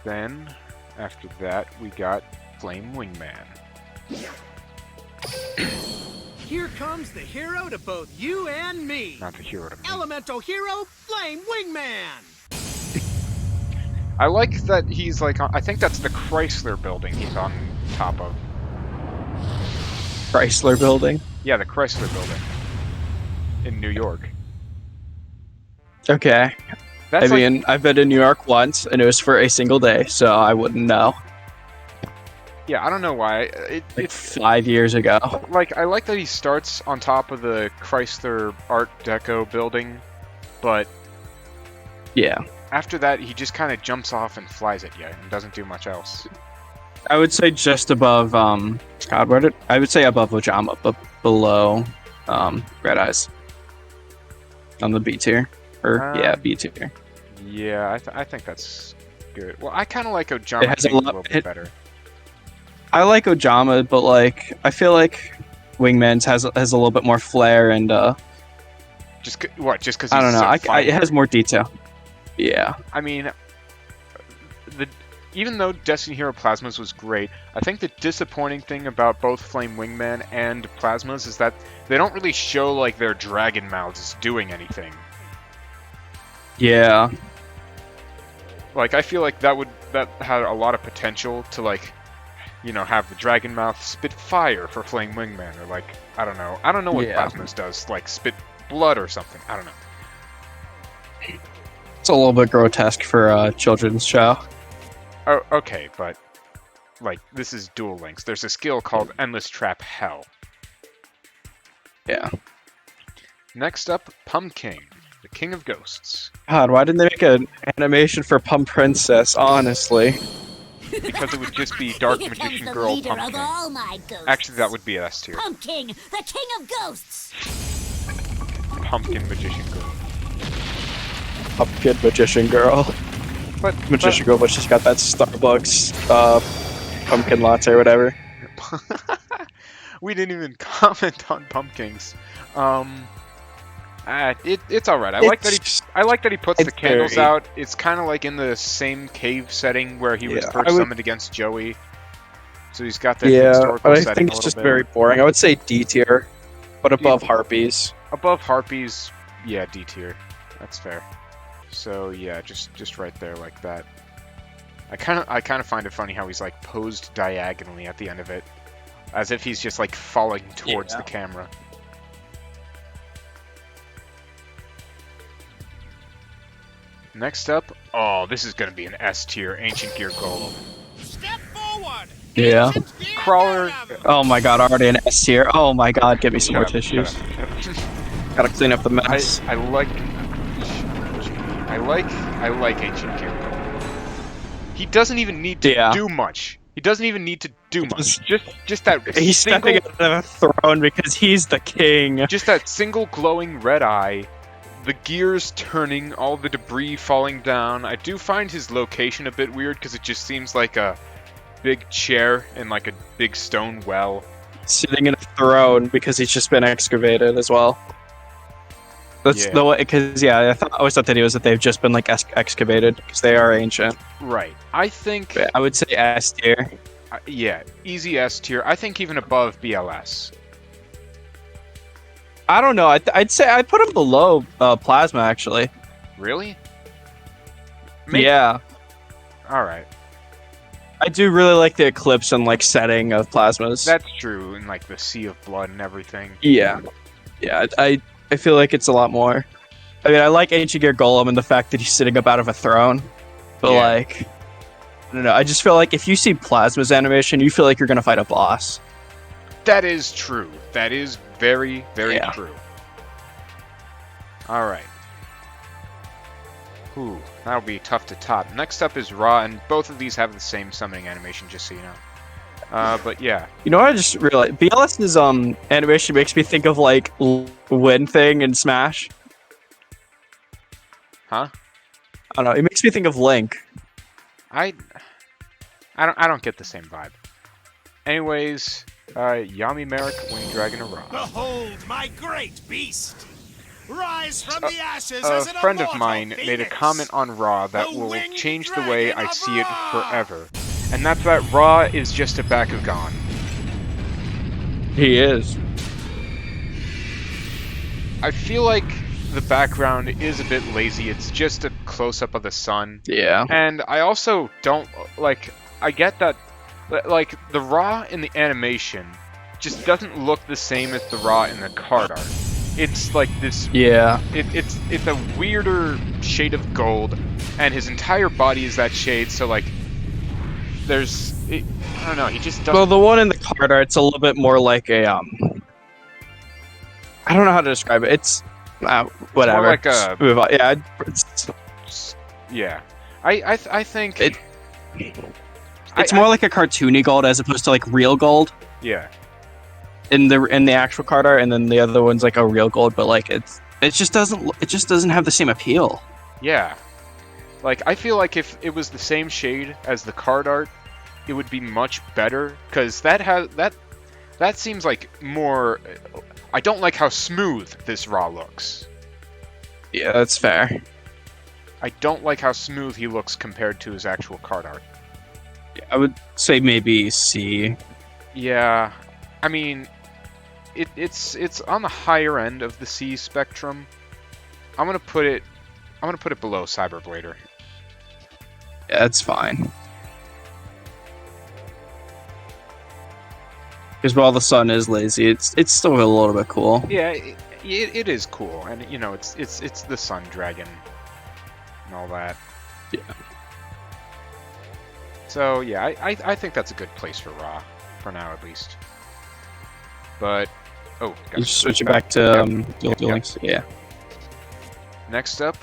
Then, after that, we got Flame Wingman. Here comes the hero to both you and me. Not the hero to me. Elemental hero, Flame Wingman. I like that he's like, I think that's the Chrysler building he's on top of. Chrysler building? Yeah, the Chrysler building. In New York. Okay. That's I mean, I've been to New York once, and it was for a single day, so I wouldn't know. Yeah, I don't know why. It's 5 years ago. Like, I like that he starts on top of the Chrysler Art Deco building, but... Yeah. After that, he just kind of jumps off and flies at you, and doesn't do much else. I would say just above, I would say above Ojama, but below, Red Eyes. On the B tier. Yeah, B tier. Yeah, I think that's good. Well, I kind of like Ojama King a little bit better. I like Ojama, but like I feel like Wingman's has a little bit more flair and Just because I don't know. It has more detail. Yeah. I mean, even though Destiny Hero Plasmas was great, I think the disappointing thing about both Flame Wingman and Plasmas is that they don't really show like their dragon mouths doing anything. Yeah. Like, I feel like that had a lot of potential to, like, you know, have the dragon mouth spit fire for Flame Wingman, or like, I don't know what Plasmas does, like spit blood or something. I don't know. It's a little bit grotesque for a children's show. Oh, okay, but like, this is Duel Links. There's a skill called Endless Trap Hell. Yeah. Next up, Pumpking, the King of Ghosts. God, why didn't they make an animation for Pump Princess, honestly? Because it would just be Dark Magician Girl Pumpkin. Actually, that would be S tier. Pumpking, the King of Ghosts. Pumpkin Magician Girl. Pumpkin Magician Girl. Magician Girl, but she's got that Starbucks pumpkin latte or whatever. We didn't even comment on Pumpkins. It's all right. I like that he puts the candles out. It's kind of like in the same cave setting where he was first summoned against Joey. So he's got that historical setting. I think it's just very boring. I would say D tier, but above Harpies. Above Harpies, yeah, D tier. That's fair. So yeah, just right there like that. I kind of find it funny how he's like posed diagonally at the end of it, as if he's just like falling towards the camera. Next up, oh, this is gonna be an S tier, Ancient Gear Golem. Step forward. Yeah. Crawler. Oh my god, already an S tier. Oh my god, give me some more tissues. Gotta clean up the mess. I like Ancient Gear Golem. He doesn't even need to do much. He doesn't even need to do much. Just that he's stepping out of a throne because he's the king. Just that single glowing red eye. The gears turning, all the debris falling down. I do find his location a bit weird because it just seems like a big chair in like a big stone well. Sitting in a throne because he's just been excavated as well. That's the way, because I always thought that they've just been like excavated because they are ancient. Right. I think I would say S tier. Yeah, easy S tier. I think even above BLS. I don't know. I'd say I'd put him below Plasma actually. Really? Yeah. All right. I do really like the eclipse and like setting of Plasmas. That's true, and like the sea of blood and everything. Yeah. Yeah. I feel like it's a lot more. I mean, I like Ancient Gear Golem and the fact that he's sitting up out of a throne, but like, I don't know. I just feel like if you see Plasma's animation, you feel like you're gonna fight a boss. That is true. That is very, very true. All right. Ooh, that'll be tough to top. Next up is Ra, and both of these have the same summoning animation, just so you know. But yeah. You know what I just realized? BLS's animation makes me think of like Wind Thing in Smash. Huh? I don't know. It makes me think of Link. I don't get the same vibe. Anyways, Yami Merrick, Wing Dragon Ra. Behold my great beast! Rise from the ashes A as an friend of immortal mine made a phoenix. comment on Ra that The will winged change the way dragon I of see it Ra! forever. And that's that Ra is just a Bakugan. He is. I feel like the background is a bit lazy. It's just a close-up of the sun. Yeah. And I also don't, like, I get that, like, the Ra in the animation just doesn't look the same as the Ra in the card art. It's like this, it's a weirder shade of gold, and his entire body is that shade, so, like, there's, I don't know, he just doesn't... Well, the one in the card art's a little bit more like a, I don't know how to describe it. It's, whatever. It's more like a... Move on. Yeah, yeah. I think... It's more like a cartoony gold as opposed to, like, real gold. Yeah. In the actual card art, and then the other one's like a real gold, but like it just doesn't have the same appeal. Yeah, like I feel like if it was the same shade as the card art, it would be much better because that seems like more. I don't like how smooth this Ra looks. Yeah, that's fair. I don't like how smooth he looks compared to his actual card art. Yeah, I would say maybe C. Yeah, I mean. It's on the higher end of the C spectrum. I'm gonna put it below Cyberblader. Yeah, that's fine. Because while the sun is lazy, it's still a little bit cool. Yeah, it is cool, and you know it's the Sun Dragon and all that. Yeah. So yeah, I think that's a good place for Ra, for now at least. But you switch it back to Duel Links. Yeah. Next up,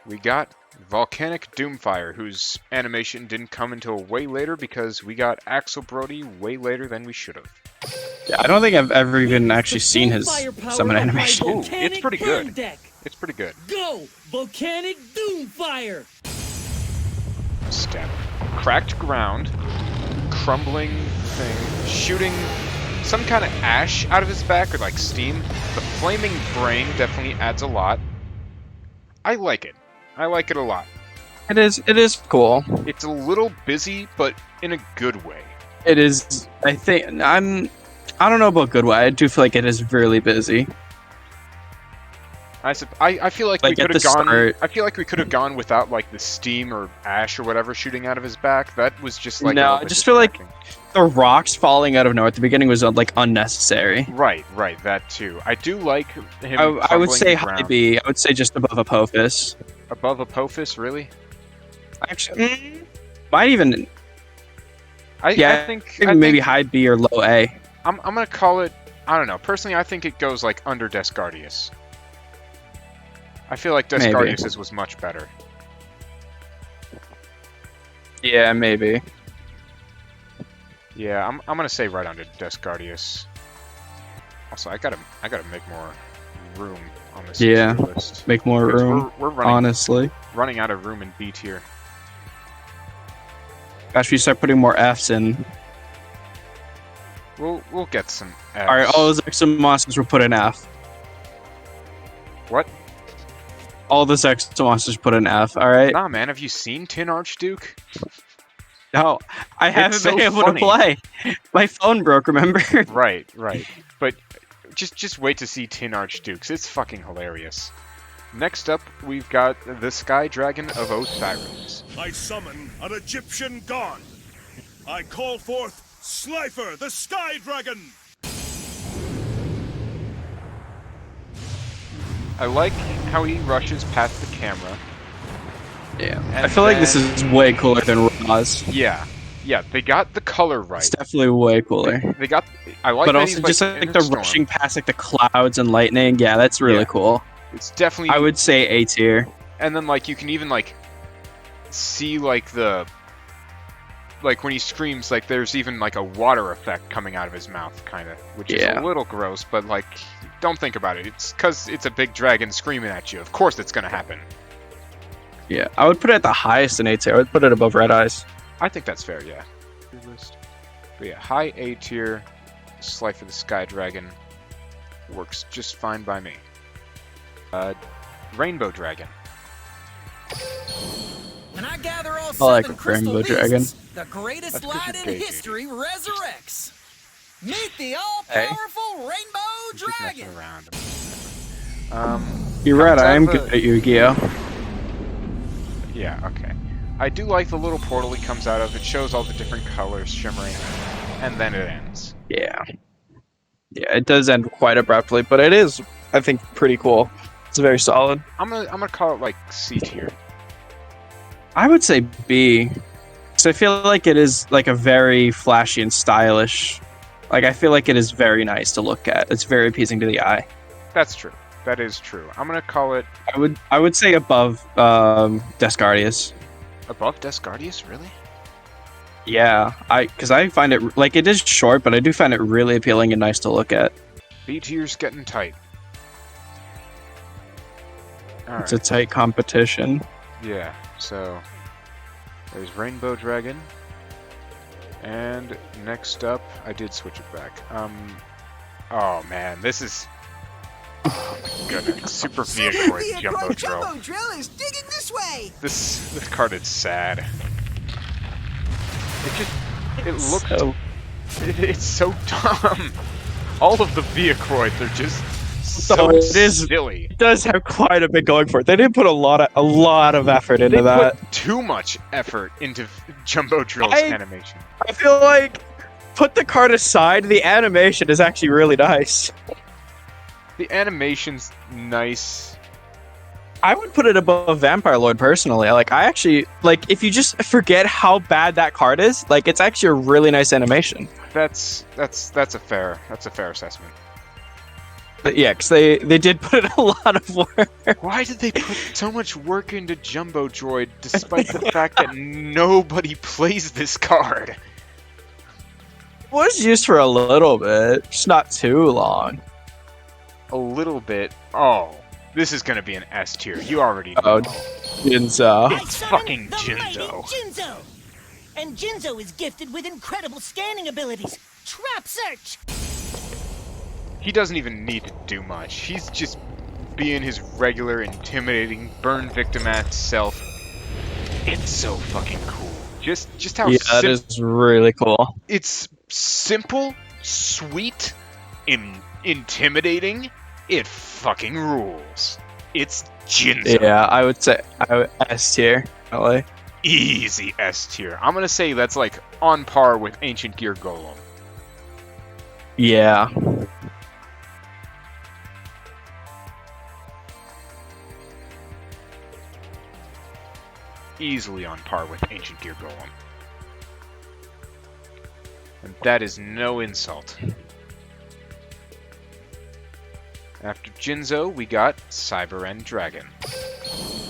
we got Volcanic Doomfire, whose animation didn't come until way later because we got Axel Brody way later than we should have. Yeah, I don't think I've ever even actually seen his summon animation. Ooh, it's pretty good. It's pretty good. Go! Volcanic Doomfire! Step. Cracked ground. Crumbling thing. Shooting some kind of ash out of his back, or like steam. The flaming brain definitely adds a lot. I like it. I like it a lot. It is cool. It's a little busy, but in a good way. It is. I don't know about good way. I do feel like it is really busy. I feel like we could have gone. I feel like we could have gone without like the steam or ash or whatever shooting out of his back. That was just like no. I just feel like the rocks falling out of nowhere at the beginning was like unnecessary. Right. That too. I do like him. I would say high B. I would say just above Apophis. Above Apophis, really? Actually, might even. I think maybe high B or low A. I'm gonna call it. I don't know. Personally, I think it goes like under Gardius. I feel like Gardius's was much better. Yeah, maybe. Yeah, I'm gonna say right under Gardius. Also, I gotta make more room on this list. Make more room. We're running, honestly, running out of room in B tier. Gosh, we start putting more Fs in. We'll get some Fs. All right, all those extra monsters were put in F. What? All those extra monsters put in F. All right. Nah, man. Have you seen Tin Archduke? No, I haven't been able to play. My phone broke. Remember? Right. But just wait to see Tin Archdukes. It's fucking hilarious. Next up, we've got the Sky Dragon of Osiris. I summon an Egyptian god. I call forth Slifer the Sky Dragon. I like how he rushes past the camera. Yeah. And I feel like this then- is way cooler than Ra's. Yeah. Yeah, they got the color right. It's definitely way cooler. They got. I like But that also he's, just in like a the storm. rushing past like the clouds and lightning. Yeah, that's really Yeah. cool. It's definitely. I would say A tier. And then like you can even like see like the. Like when he screams, like there's even like a water effect coming out of his mouth, kind of, which is a little gross. But like, don't think about it. It's because it's a big dragon screaming at you. Of course, it's gonna happen. Yeah, I would put it at the highest in A tier. I would put it above Red Eyes. I think that's fair, yeah. But yeah, high A tier, Slifer the Sky Dragon works just fine by me. Rainbow Dragon. When I gather all I like seven crystal Rainbow Dragon. beasts, the greatest That's 'cause lad you're in gay, dude. history resurrects. Meet the all-powerful Rainbow Just Dragon. messing around. You're right, I am Comes out good at Yu-Gi-Oh! Yeah, okay. I do like the little portal he comes out of. It shows all the different colors shimmering, and then it ends. Yeah. Yeah, it does end quite abruptly, but it is, I think, pretty cool. It's very solid. I'm gonna call it like C tier. I would say B. Because I feel like it is like a very flashy and stylish. Like, I feel like it is very nice to look at. It's very appeasing to the eye. That's true. That is true. I'm gonna call it I would say above Gardius. above Gardius, really? Yeah, because I find it like it is short, but I do find it really appealing and nice to look at. B tier's getting tight. All It's a right. tight competition. Yeah. So there's Rainbow Dragon, and next up, I did switch it back. Oh man, this is. Oh my goodness, Super Vehicroid Jumbo Drill. Jumbo Drill is digging this way. This card is sad. It looks. So, It's so dumb. All of the Vehicroids are just so So it is- silly. it does have quite a bit going for it. They did put a lot of effort into They that. put too much effort into Jumbo Drill's I- animation. I feel like, put the card aside, the animation is actually really nice. The animation's nice. I would put it above Vampire Lord personally. Like, I actually like if you just forget how bad that card is, like it's actually a really nice animation. That's a fair assessment. But yeah, because they did put in a lot of work. Why did they put so much work into Jumbo Droid despite the fact that nobody plays this card? Was used for a little bit, just not too long. A little bit. Oh, this is gonna be an S tier. You already know. Oh, Jinzo. I summon fucking the mighty Jinzo. Jinzo. And Jinzo is gifted with incredible scanning abilities. Trap search. He doesn't even need to do much. He's just being his regular, intimidating, burn victim ass self. It's so fucking cool. Just how Yeah, that is really cool. it's simple, sweet, intimidating. It fucking rules. It's Jinzo. Yeah, I would say S tier. Probably. Easy S tier. I'm gonna say that's like on par with Ancient Gear Golem. Yeah. Easily on par with Ancient Gear Golem. And that is no insult. After Jinzo, we got Cyber End Dragon.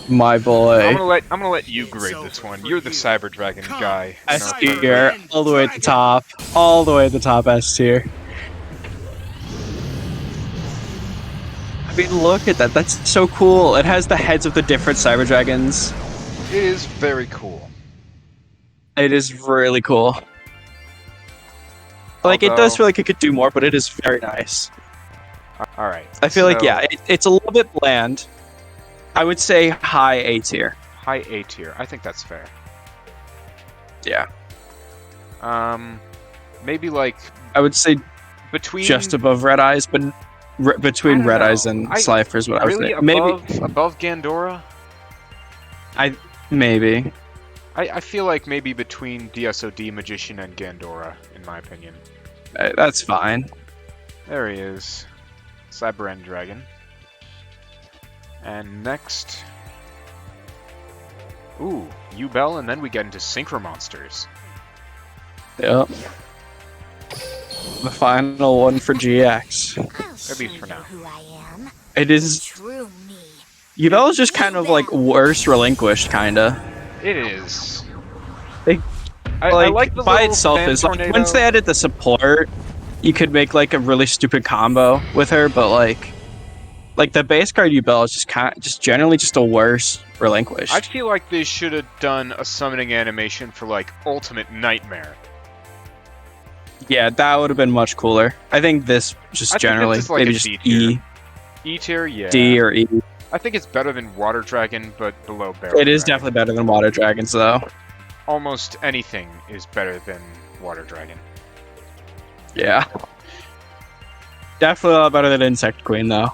My boy. I'm gonna let you grade this one. You're the Cyber Dragon guy. in S our tier, all the way at the top. All the way at the top, S tier. I mean, look at that. That's so cool. It has the heads of the different Cyber Dragons. It is very cool. It is really cool. Like, it does feel like it could do more, but it is very nice. Alright. I feel like, yeah, it's a little bit bland. I would say high A tier. High A tier. I think that's fair. Yeah. Maybe like I would say between just above Red Eyes, but between Red Eyes and Slifer is what I would really say. above Gandora. Maybe. I feel like maybe between DSOD, Magician, and Gandora, in my opinion. That's fine. There he is. Cyber End Dragon. And next... Ooh, Yubel, and then we get into Synchro Monsters. Yep. The final one for GX. At least for now. It is... Yubel is just kind of like worse Relinquished, kinda. It is. I like the by little itself fan is like, tornado. once they added the support, you could make like a really stupid combo with her, but like the base card Yubel is just generally just a worse Relinquished. I feel like they should have done a summoning animation for like Ultimate Nightmare. Yeah, that would have been much cooler. I think this just generally like maybe a just D tier. E. E tier, yeah. D or E. I think it's better than Water Dragon, but below Barrel It is Dragon. definitely better than Water Dragons, though. Almost anything is better than Water Dragon. Yeah. Definitely a lot better than Insect Queen, though.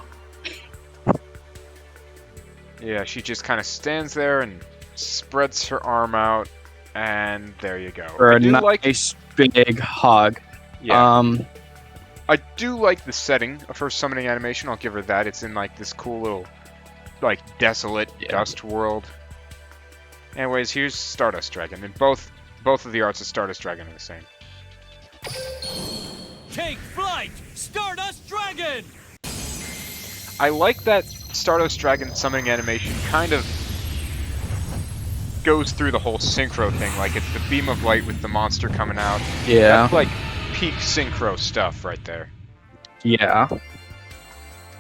Yeah, she just kind of stands there and spreads her arm out, and there you go. For I a do nice big hog. Yeah. I do like the setting of her summoning animation. I'll give her that. It's in like this cool little, like, desolate dust world. Anyways, here's Stardust Dragon, and both of the arts of Stardust Dragon are the same. Take flight, Stardust Dragon! I like that Stardust Dragon summoning animation kind of goes through the whole synchro thing. Like, it's the beam of light with the monster coming out. Yeah. That's like peak synchro stuff right there. Yeah.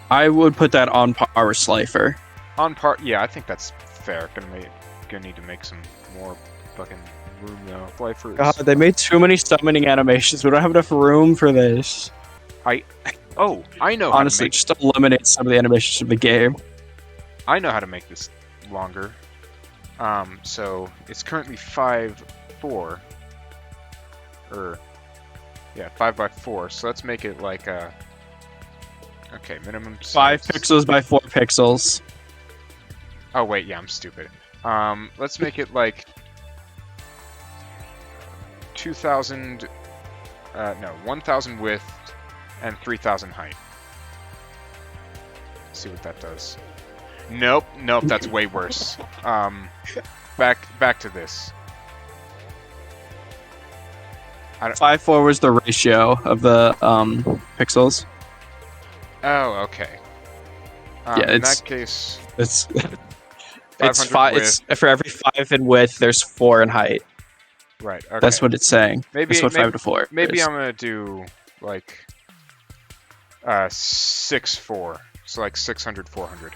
I would put that on par with Slifer. On par, yeah, I think that's fair. Gonna need to make some more fucking room though. Slifer. God, they made too many summoning animations. We don't have enough room for this. I know. Honestly, just eliminate some of the animations from the game. I know how to make this longer. So it's currently 5x4. 5x4. So let's make it like a. Okay, minimum size. 5 pixels by 4 pixels. Oh wait, yeah, I'm stupid. Let's make it like 2,000. 1,000 width and 3,000 height. Let's see what that does. Nope, that's way worse. Back to this. 5:4 was the ratio of the pixels. Oh, okay. Yeah, in that case, it's 500 It's for every 5 in width, there's 4 in height. Right. Okay. That's what it's saying. Maybe That's what 5 to 4. Maybe is. I'm gonna do like 6/4, so like 600, 400.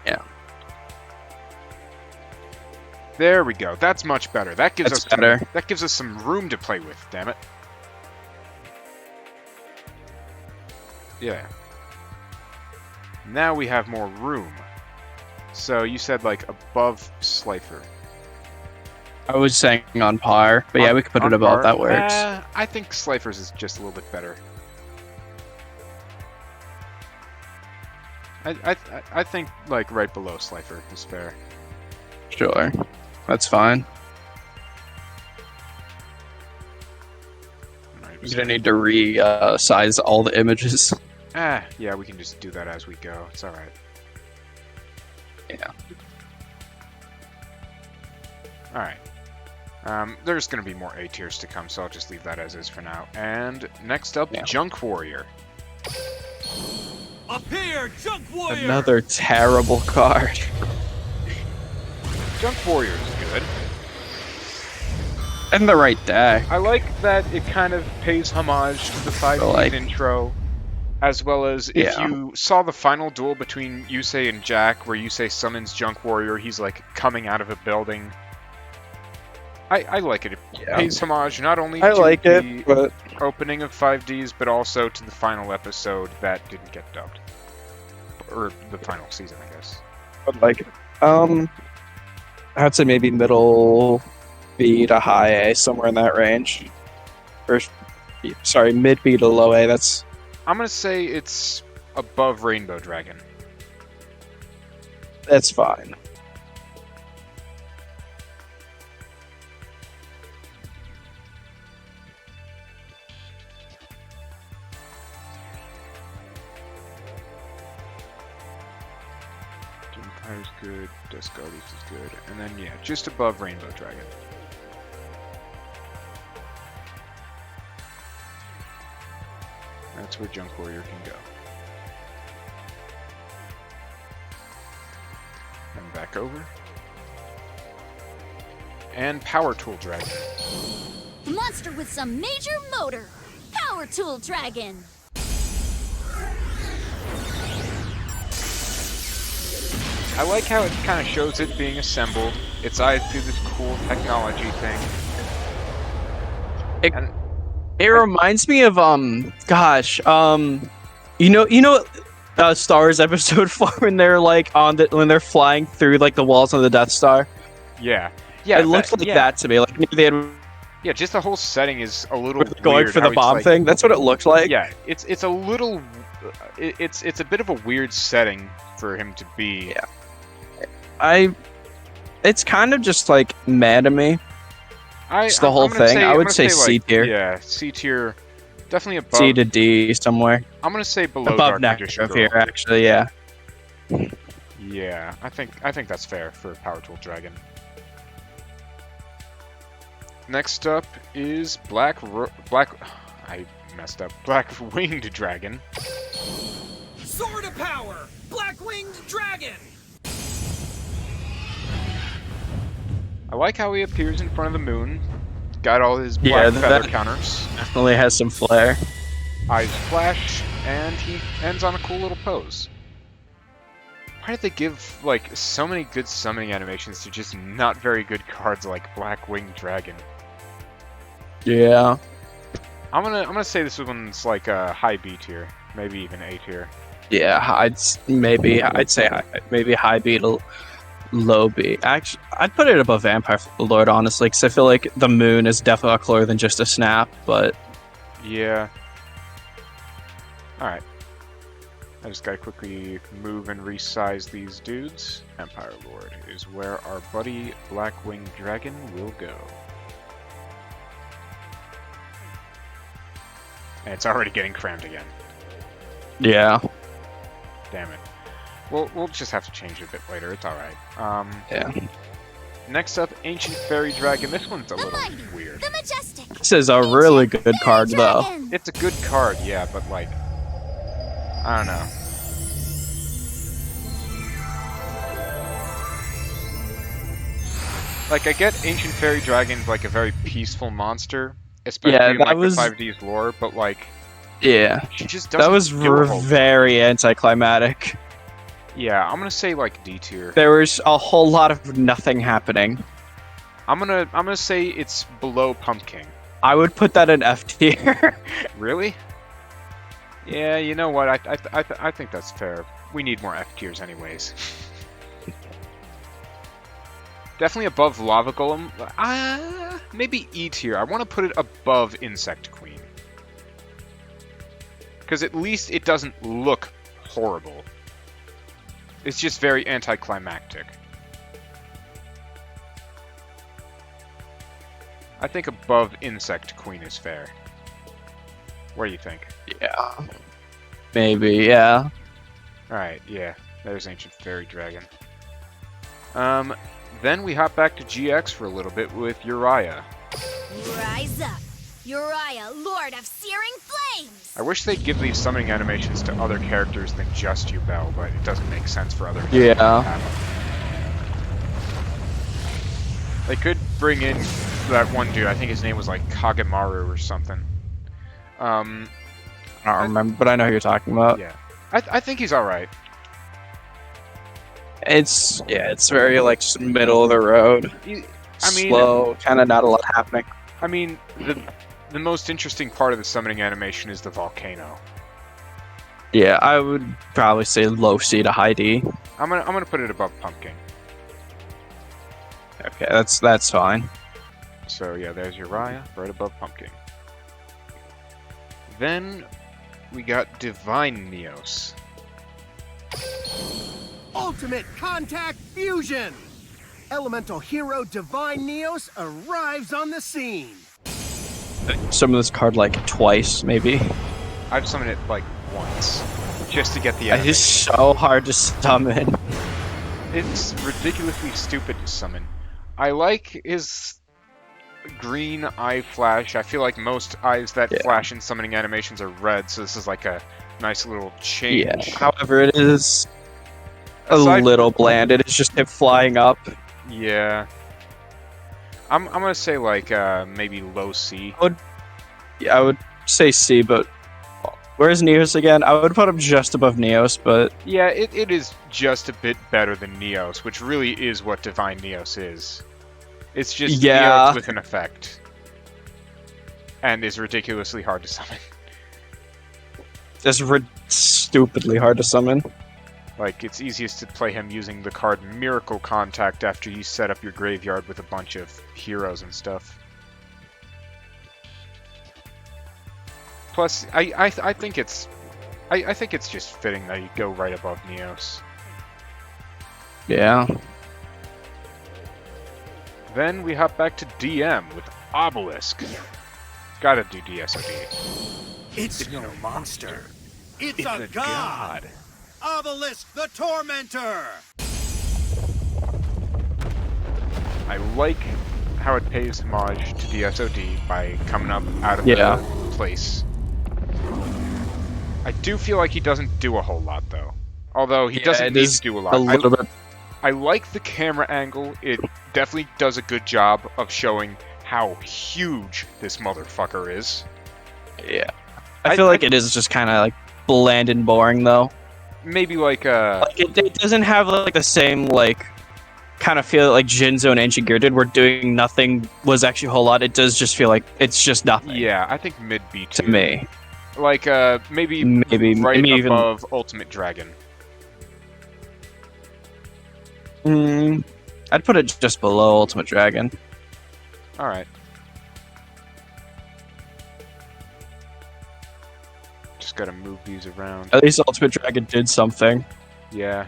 Yeah. There we go. That's much better. That gives That's us better. That gives us some room to play with. Damn it. Yeah. Now we have more room. So you said like above Slifer. I was saying on par, but yeah, we could put it above. That works. I think Slifer's is just a little bit better. I think like right below Slifer is fair. Sure, that's fine. You're gonna need to resize all the images. Yeah, we can just do that as we go. It's all right. Yeah. All right. There's going to be more A tiers to come, so I'll just leave that as is for now. And next up, Junk Warrior. Up here, Junk Warrior! Another terrible card. Junk Warrior is good. And the right deck. I like that it kind of pays homage to the 5D intro, as well as if you saw the final duel between Yusei and Jack, where Yusei summons Junk Warrior, he's like coming out of a building. I like it. It pays homage not only to the opening of 5Ds, but also to the final episode that didn't get dubbed. Or the final season, I guess. I like it. I'd say maybe middle B to high A, somewhere in that range. Or, sorry, mid B to low A, that's... I'm gonna say it's above Rainbow Dragon. That's fine. Empire's good, Dust Gardius is good, and then yeah, just above Rainbow Dragon. That's where Junk Warrior can go. And back over. And Power Tool Dragon. Monster with some major motor. Power Tool Dragon. I like how it kind of shows it being assembled. Its eyes do this cool technology thing. It reminds me of Stars episode 4 when they're like when they're flying through like the walls of the Death Star. Yeah, yeah. It looks like that to me. Like maybe they had yeah, just the whole setting is a little going weird for the bomb thing. That's what it looks like. Yeah, it's a little, it's a bit of a weird setting for him to be. Yeah, it's kind of just like mad to me. It's the whole thing. I would say C tier. Yeah, C tier. Definitely above. C to D somewhere. I'm gonna say below above Dark Magician Necrofear, actually. Yeah. Yeah, I think that's fair for Power Tool Dragon. Next up is Black Winged Dragon. Sword of Power, Black Winged Dragon. I like how he appears in front of the moon. Got all his black feather counters. Definitely has some flair. Eyes flash, and he ends on a cool little pose. Why did they give like so many good summoning animations to just not very good cards like Black Winged Dragon? Yeah. I'm gonna say this one's like a high B tier, maybe even A tier. Yeah, I'd say maybe high B to low B. Actually, I'd put it above Vampire Lord, honestly, because I feel like the moon is definitely cooler than just a snap, but... Yeah. Alright. I just gotta quickly move and resize these dudes. Vampire Lord is where our buddy Black Winged Dragon will go. And it's already getting crammed again. Yeah. Damn it. We'll just have to change it a bit later. It's alright. Yeah. Next up, Ancient Fairy Dragon. This one's a little weird. The Majestic. This is a really good card, though. It's a good card, yeah, but like... I don't know. Like, I get Ancient Fairy Dragon's like a very peaceful monster, especially in like the 5D's lore, but like... Yeah. She just doesn't that was very anticlimactic. Yeah, I'm gonna say like D tier. There was a whole lot of nothing happening. I'm gonna say it's below Pumpking. I would put that in F tier. Really? Yeah, you know what? I think that's fair. We need more F tiers anyways. Definitely above Lava Golem. Maybe E tier. I want to put it above Insect Queen. Because at least it doesn't look horrible. It's just very anticlimactic. I think above Insect Queen is fair. What do you think? Yeah. Maybe, yeah. Alright, yeah. There's Ancient Fairy Dragon. Then we hop back to GX for a little bit with Uria. Rise up, Uria, Lord of Searing Flames! I wish they'd give these summoning animations to other characters than just Yubel, but it doesn't make sense for other characters to have them. They could bring in that one dude, I think his name was like Kagemaru or something. I don't remember, but I know who you're talking about. Yeah. I think he's alright. It's very like just middle of the road. Slow, kind of not a lot happening. I mean, the most interesting part of the summoning animation is the volcano. Yeah, I would probably say low C to high D. I'm gonna put it above Pumpking. Okay, that's fine. So yeah, there's Uria, right above Pumpking. Then we got Divine Neos. Ultimate Contact Fusion! Elemental hero Divine Neos arrives on the scene. Summon this card like twice, maybe. I've summoned it like once, just to get the animation. It is so hard to summon. it's ridiculously stupid to summon. I like his green eye flash. I feel like most eyes that flash in summoning animations are red, so this is like a nice little change. Yeah. However, it is a little bland. It is just him flying up. Yeah. I'm gonna say like maybe low C. I would say C, but where's Neos again? I would put him just above Neos, but yeah, it is just a bit better than Neos, which really is what Divine Neos is. It's just Neos with an effect, and is ridiculously hard to summon. It's stupidly hard to summon. Like, it's easiest to play him using the card Miracle Contact after you set up your graveyard with a bunch of heroes and stuff. Plus, I think it's just fitting that you go right above Neos. Yeah. Then we hop back to DM with Obelisk. Gotta do DSOD. It's no monster. It's a god. Obelisk the Tormentor! I like how it pays homage to DSOD by coming up out of the place. I do feel like he doesn't do a whole lot, though. Although he doesn't need to do a lot. A little bit. I like the camera angle. It definitely does a good job of showing how huge this motherfucker is. Yeah. I feel like it is just kind of like bland and boring, though. Maybe like it doesn't have like the same like kind of feel like Jinzo and Ancient Gear did, where doing nothing was actually a whole lot. It does just feel like it's just nothing. Yeah, I think mid B to me. Like maybe right above Ultimate Dragon. I'd put it just below Ultimate Dragon. All right. Just gotta move these around. At least Ultimate Dragon did something. Yeah.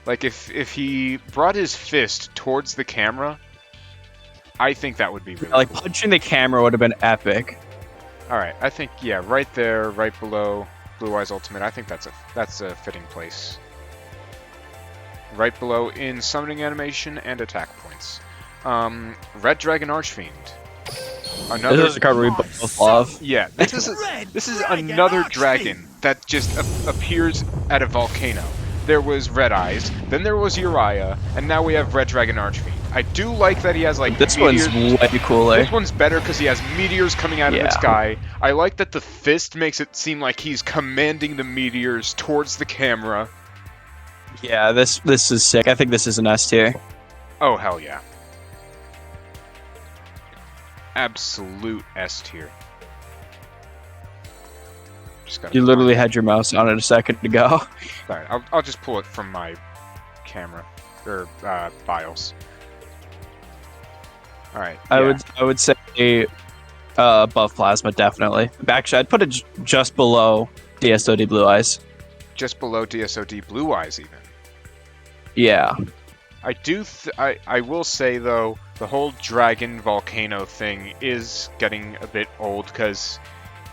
Like if he brought his fist towards the camera, I think that would be really like cool. Punching the camera would have been epic. All right, I think right there, right below Blue Eyes Ultimate. I think that's a fitting place. Right below in summoning animation and attack points. Red Dragon Archfiend. Another this is a card we both love. Yeah, this is another dragon that just appears at a volcano. There was Red Eyes, then there was Uria, and now we have Red Dragon Archfiend. I do like that he has like this meteors. One's way cooler. This one's better because he has meteors coming out of the sky. I like that the fist makes it seem like he's commanding the meteors towards the camera. Yeah, this is sick. I think this is an S tier. Oh hell yeah. Absolute S tier. You literally had your mouse on it a second ago. Sorry, I'll just pull it from my camera or files. All right. I would say above Plasma definitely. Actually, I'd put it just below DSOD Blue Eyes. Just below DSOD Blue Eyes even. Yeah. I will say though, the whole dragon volcano thing is getting a bit old because,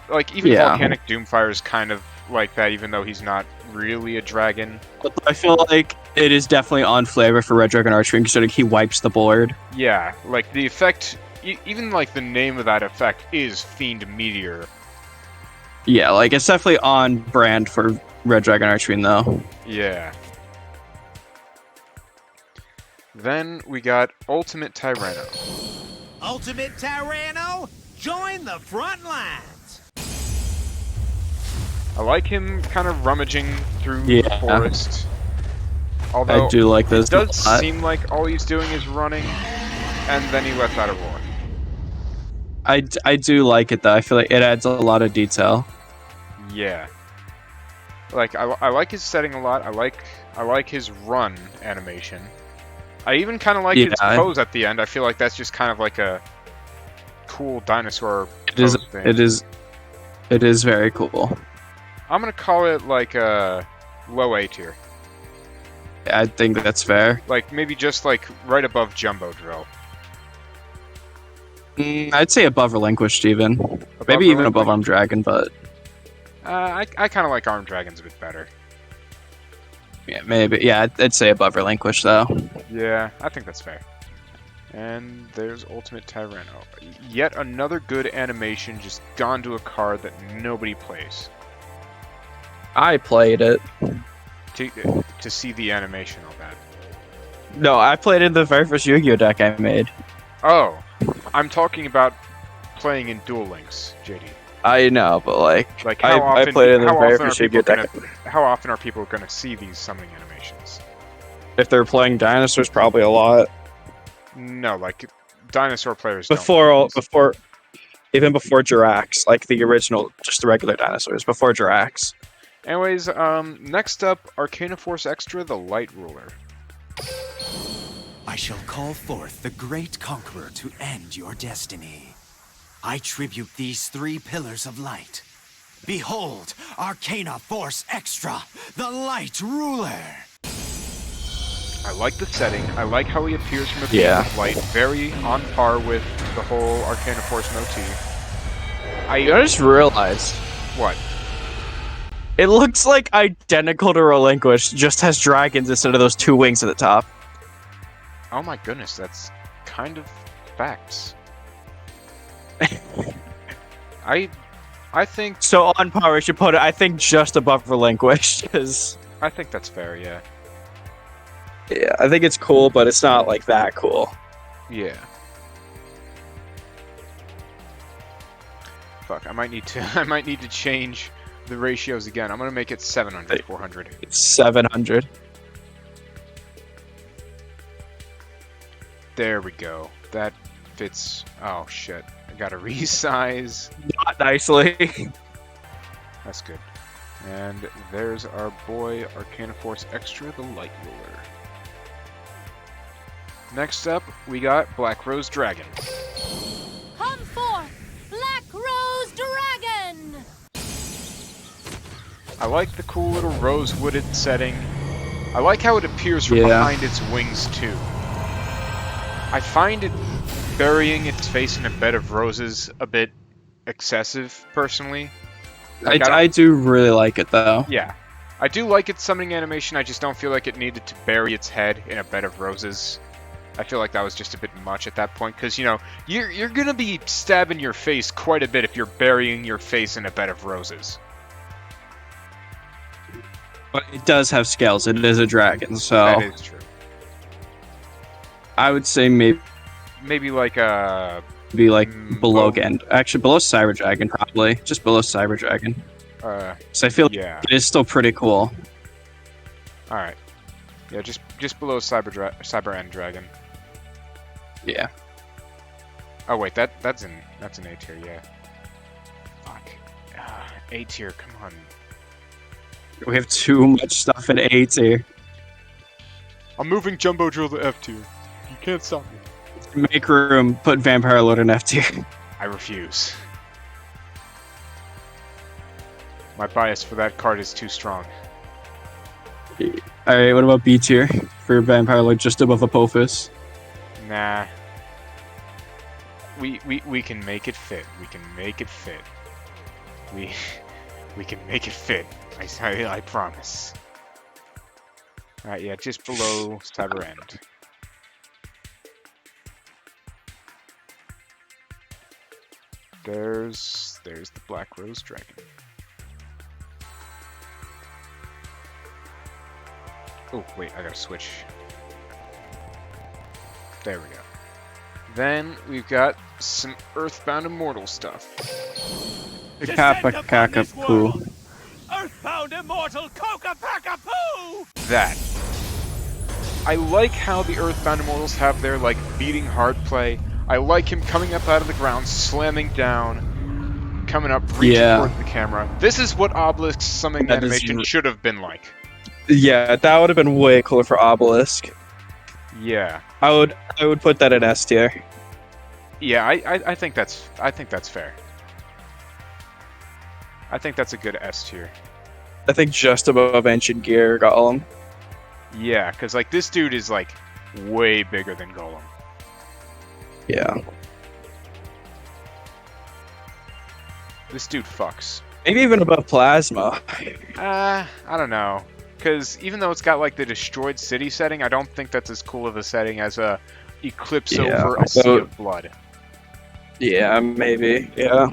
like, even Volcanic Doomfire is kind of like that, even though he's not really a dragon. I feel like it is definitely on flavor for Red Dragon Archfiend, considering he wipes the board. Yeah, like the effect, even like the name of that effect is Fiend Meteor. Yeah, like it's definitely on brand for Red Dragon Archfiend though. Yeah. Then we got Ultimate Tyranno. Ultimate Tyranno, join the front lines. I like him kind of rummaging through the forest. Although I do like this. It does seem like all he's doing is running, and then he lets out a roar. I do like it though. I feel like it adds a lot of detail. Yeah. Like I like his setting a lot. I like his run animation. I even kind of like his pose at the end. I feel like that's just kind of like a cool dinosaur pose thing. It is very cool. I'm gonna call it like a low A tier. I think that's fair. Like maybe just like right above Jumbo Drill. I'd say above Relinquished even. Maybe even above Armed Dragon, but I kind of like Armed Dragons a bit better. Yeah, maybe. Yeah, I'd say above Relinquished, though. Yeah, I think that's fair. And there's Ultimate Tyranno. Yet another good animation just gone to a card that nobody plays. I played it. To see the animation on that. No, I played in the very first Yu-Gi-Oh deck I made. Oh, I'm talking about playing in Duel Links, JD. I know, but like how often, I played in the very first Yu-Gi-Oh deck. How often are people going to see these summoning animations? If they're playing dinosaurs, probably a lot. No, like dinosaur players. Even before Jirax, like the original, just the regular dinosaurs before Jirax. Anyways, next up, Arcana Force Extra, the Light Ruler. I shall call forth the great conqueror to end your destiny. I tribute these 3 pillars of light. Behold, Arcana Force Extra, the Light Ruler. I like the setting. I like how he appears from a beam of light. Very on par with the whole Arcana Force motif. I just realized. What? It looks like identical to Relinquished, just has dragons instead of those 2 wings at the top. Oh my goodness, that's kind of facts. I think... So on par, we should put it, I think, just above Relinquished, because... I think that's fair, yeah. Yeah, I think it's cool, but it's not, like, that cool. Yeah. Fuck, I might need to change the ratios again. I'm gonna make it 700, 400. It's 700. There we go. That fits. Oh shit! I gotta resize. Not nicely. That's good. And there's our boy Arcana Force Extra, the Light Ruler. Next up, we got Black Rose Dragon. Come forth, Black Rose Dragon! I like the cool little rose-wooded setting. I like how it appears from behind its wings, too. I find it burying its face in a bed of roses a bit excessive, personally. Like, I do really like it, though. Yeah. I do like its summoning animation, I just don't feel like it needed to bury its head in a bed of roses. I feel like that was just a bit much at that point, because, you know, you're gonna be stabbing your face quite a bit if you're burying your face in a bed of roses. But it does have scales. It is a dragon, so... That is true. I would say maybe like a... Be like below actually, below Cyber Dragon, probably. Just below Cyber Dragon. So I feel like it is still pretty cool. Alright. Yeah, just below Cyber End Dragon. Yeah. Oh wait, that's an A tier, yeah. Fuck. A tier, come on. We have too much stuff in A tier. I'm moving Jumbo Drill to F tier. You can't stop me. Make room, put Vampire Lord in F tier. I refuse. My bias for that card is too strong. Alright, what about B tier for Vampire Lord just above Apophis? Nah. We can make it fit. We can make it fit. We can make it fit. I promise. Alright, yeah, just below Cyber End. There's the Black Rose Dragon. Oh, wait, I gotta switch. There we go. Then we've got some Earthbound Immortal stuff. Poo. Earthbound Immortal Coca-Paca-Poo! That. I like how the Earthbound Immortals have their, like, beating hard play. I like him coming up out of the ground, slamming down, coming up, reaching towards the camera. This is what Obelisk's summoning animation should have been like. Yeah, that would have been way cooler for Obelisk. Yeah. I would put that in S tier. Yeah, I think that's fair. I think that's a good S tier. I think just above Ancient Gear Golem. Yeah, because like this dude is like way bigger than Golem. Yeah. This dude fucks. Maybe even above Plasma. I don't know. Because even though it's got like the destroyed city setting, I don't think that's as cool of a setting as a eclipse over a sea of blood. Yeah, maybe. Yeah.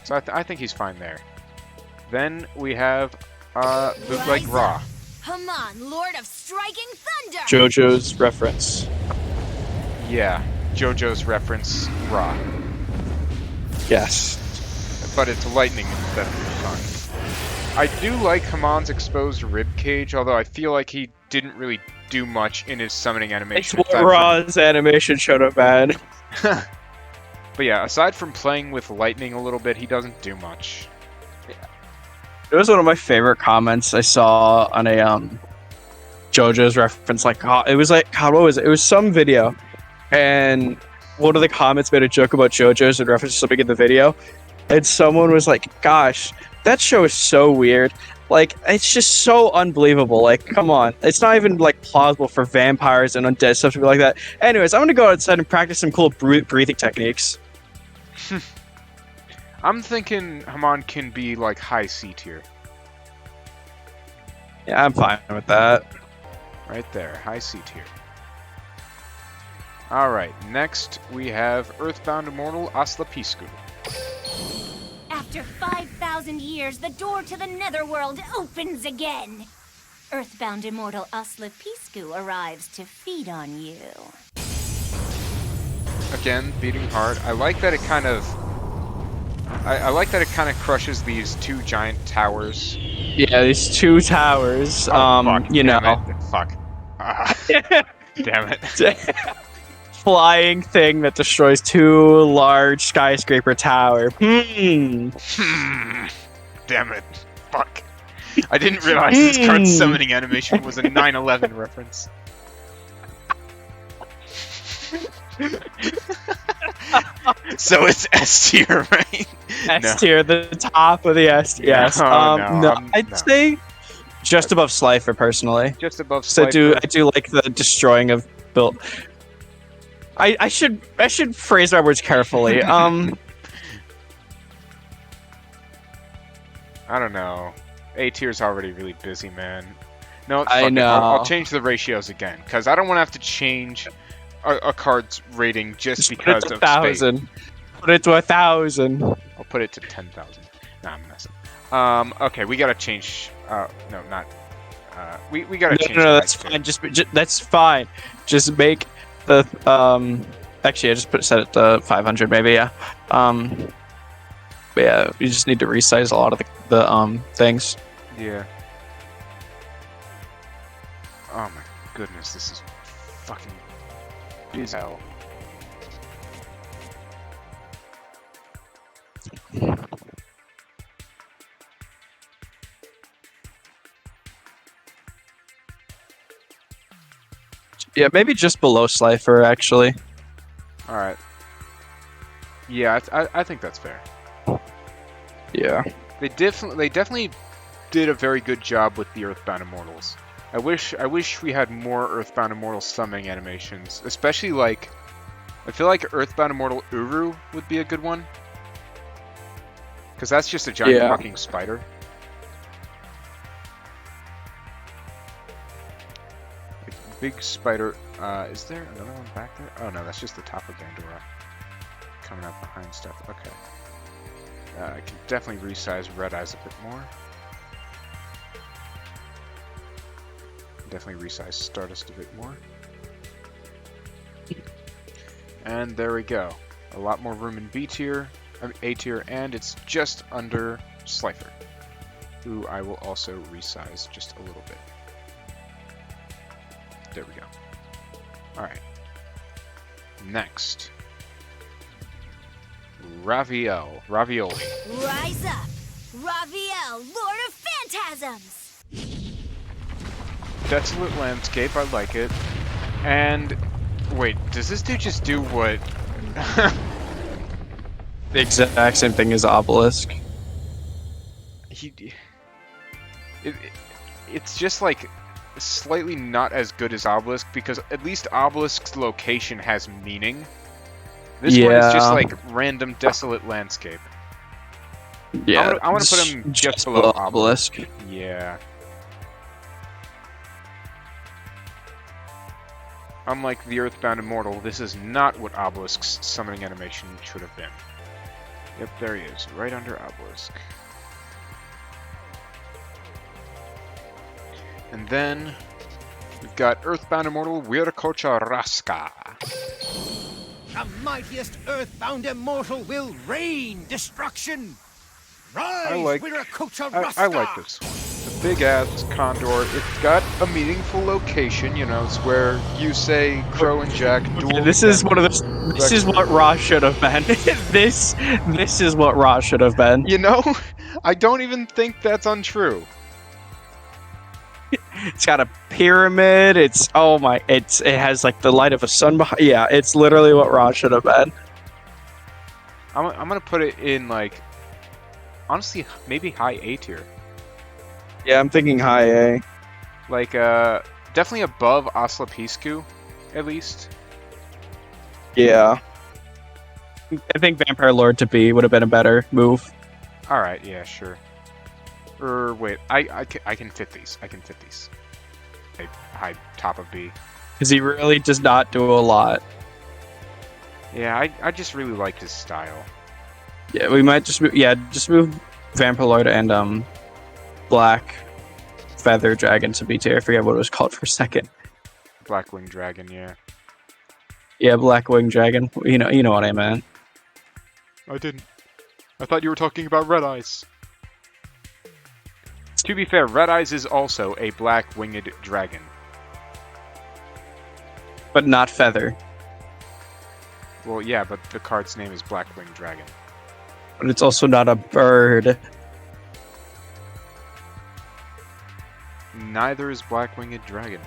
So I think he's fine there. Then we have Bootleg Ra. Come on, Lord of Striking Thunder! JoJo's reference. Yeah, JoJo's reference Ra. Yes. But it's lightning instead of sun. I do like Hamon's exposed ribcage, although I feel like he didn't really do much in his summoning animation. It's what Ra's animation showed up bad. But yeah, aside from playing with lightning a little bit, he doesn't do much. It was one of my favorite comments I saw on a JoJo's reference. Like, it was like, God, what was it? It was some video, and one of the comments made a joke about JoJo's in reference to something in the video, and someone was like, "Gosh, that show is so weird. Like, it's just so unbelievable. Like, come on, it's not even like plausible for vampires and undead stuff to be like that." Anyways, I'm gonna go outside and practice some cool breathing techniques. I'm thinking Hamon can be like high C tier. Yeah, I'm fine with that. Right there, high C tier. Alright, next we have Earthbound Immortal Aslapisku. After 5,000 years, the door to the Netherworld opens again. Earthbound Immortal Aslapisku arrives to feed on you. Again, beating hard. I like that it kind of... I like that it kind of crushes these two giant towers. Yeah, these two towers. Fuck, you know. Fuck. Damn it. Flying thing that destroys two large skyscraper tower. Damn it. Fuck. I didn't realize this card's summoning animation was a 9/11 reference. So it's S tier, right? S tier, the top of the S tier. Yes. I'd say just above Slifer, personally. Just above Slifer. So I do like the destroying of build. I should phrase my words carefully. I don't know. A tier's already really busy, man. No, I know. I'll change the ratios again, because I don't want to have to change a card's rating just because of 1,000. space. Put it to 1,000. I'll put it to 10,000. Nah, I'm messing. Okay, we gotta change. No, not. We gotta change. No, that's fine. That's fine. Just make the Actually, I just set it to 500, maybe. Yeah. But yeah, you just need to resize a lot of the things. Yeah. Oh my goodness, this is fucking hell. Yeah, maybe just below Slifer, actually. Alright. Yeah, I think that's fair. Yeah. They definitely did a very good job with the Earthbound Immortals. I wish we had more Earthbound Immortal summoning animations, especially like I feel like Earthbound Immortal Uru would be a good one. Cuz that's just a giant fucking spider. Like, big spider. Is there another one back there? Oh no, that's just the top of Gandora. Coming up behind stuff. Okay. I can definitely resize Red Eyes a bit more. Definitely resize Stardust a bit more. And there we go. A lot more room in B tier, A tier, and it's just under Slifer, who I will also resize just a little bit. There we go. Alright. Next. Ravioli. Rise up, Raviel, Lord of Phantasms! Desolate landscape, I like it. And wait, does this dude just do what? The exact same thing as Obelisk. It's just like slightly not as good as Obelisk, because at least Obelisk's location has meaning. This one is just like random desolate landscape. Yeah, I want to put him just below Obelisk. Yeah. Unlike the Earthbound Immortal, this is not what Obelisk's summoning animation should have been. Yep, there he is, right under Obelisk. And then we've got Earthbound Immortal Wiracocha Raska. The mightiest Earthbound Immortal will rain destruction. Rise, Wiracocha Raska! I like this one. The big-ass condor. It's got a meaningful location, you know, it's where you say Crow and Jack duel. This is one of those. This is what Raw should have been. this is what Raw should have been. You know, I don't even think that's untrue. It's got a pyramid. It has like the light of a sun behind. Yeah, it's literally what Raw should have been. I'm gonna put it in like, honestly, maybe high A tier. Yeah, I'm thinking high A. Like, definitely above Asclepiscu, at least. Yeah. I think Vampire Lord to B would have been a better move. Alright, yeah, sure. Wait, I can fit these. I can fit these. High top of B. Because he really does not do a lot. Yeah, I just really like his style. Yeah, we might just move Vampire Lord and Black Feather Dragon to B tier. I forget what it was called for a second. Blackwing Dragon, yeah. Yeah, Blackwing Dragon. You know what I meant. I didn't. I thought you were talking about Red Eyes. To be fair, Red Eyes is also a black winged dragon. But not Feather. Well, yeah, but the card's name is Blackwing Dragon. But it's also not a bird. Neither is Blackwinged Dragon.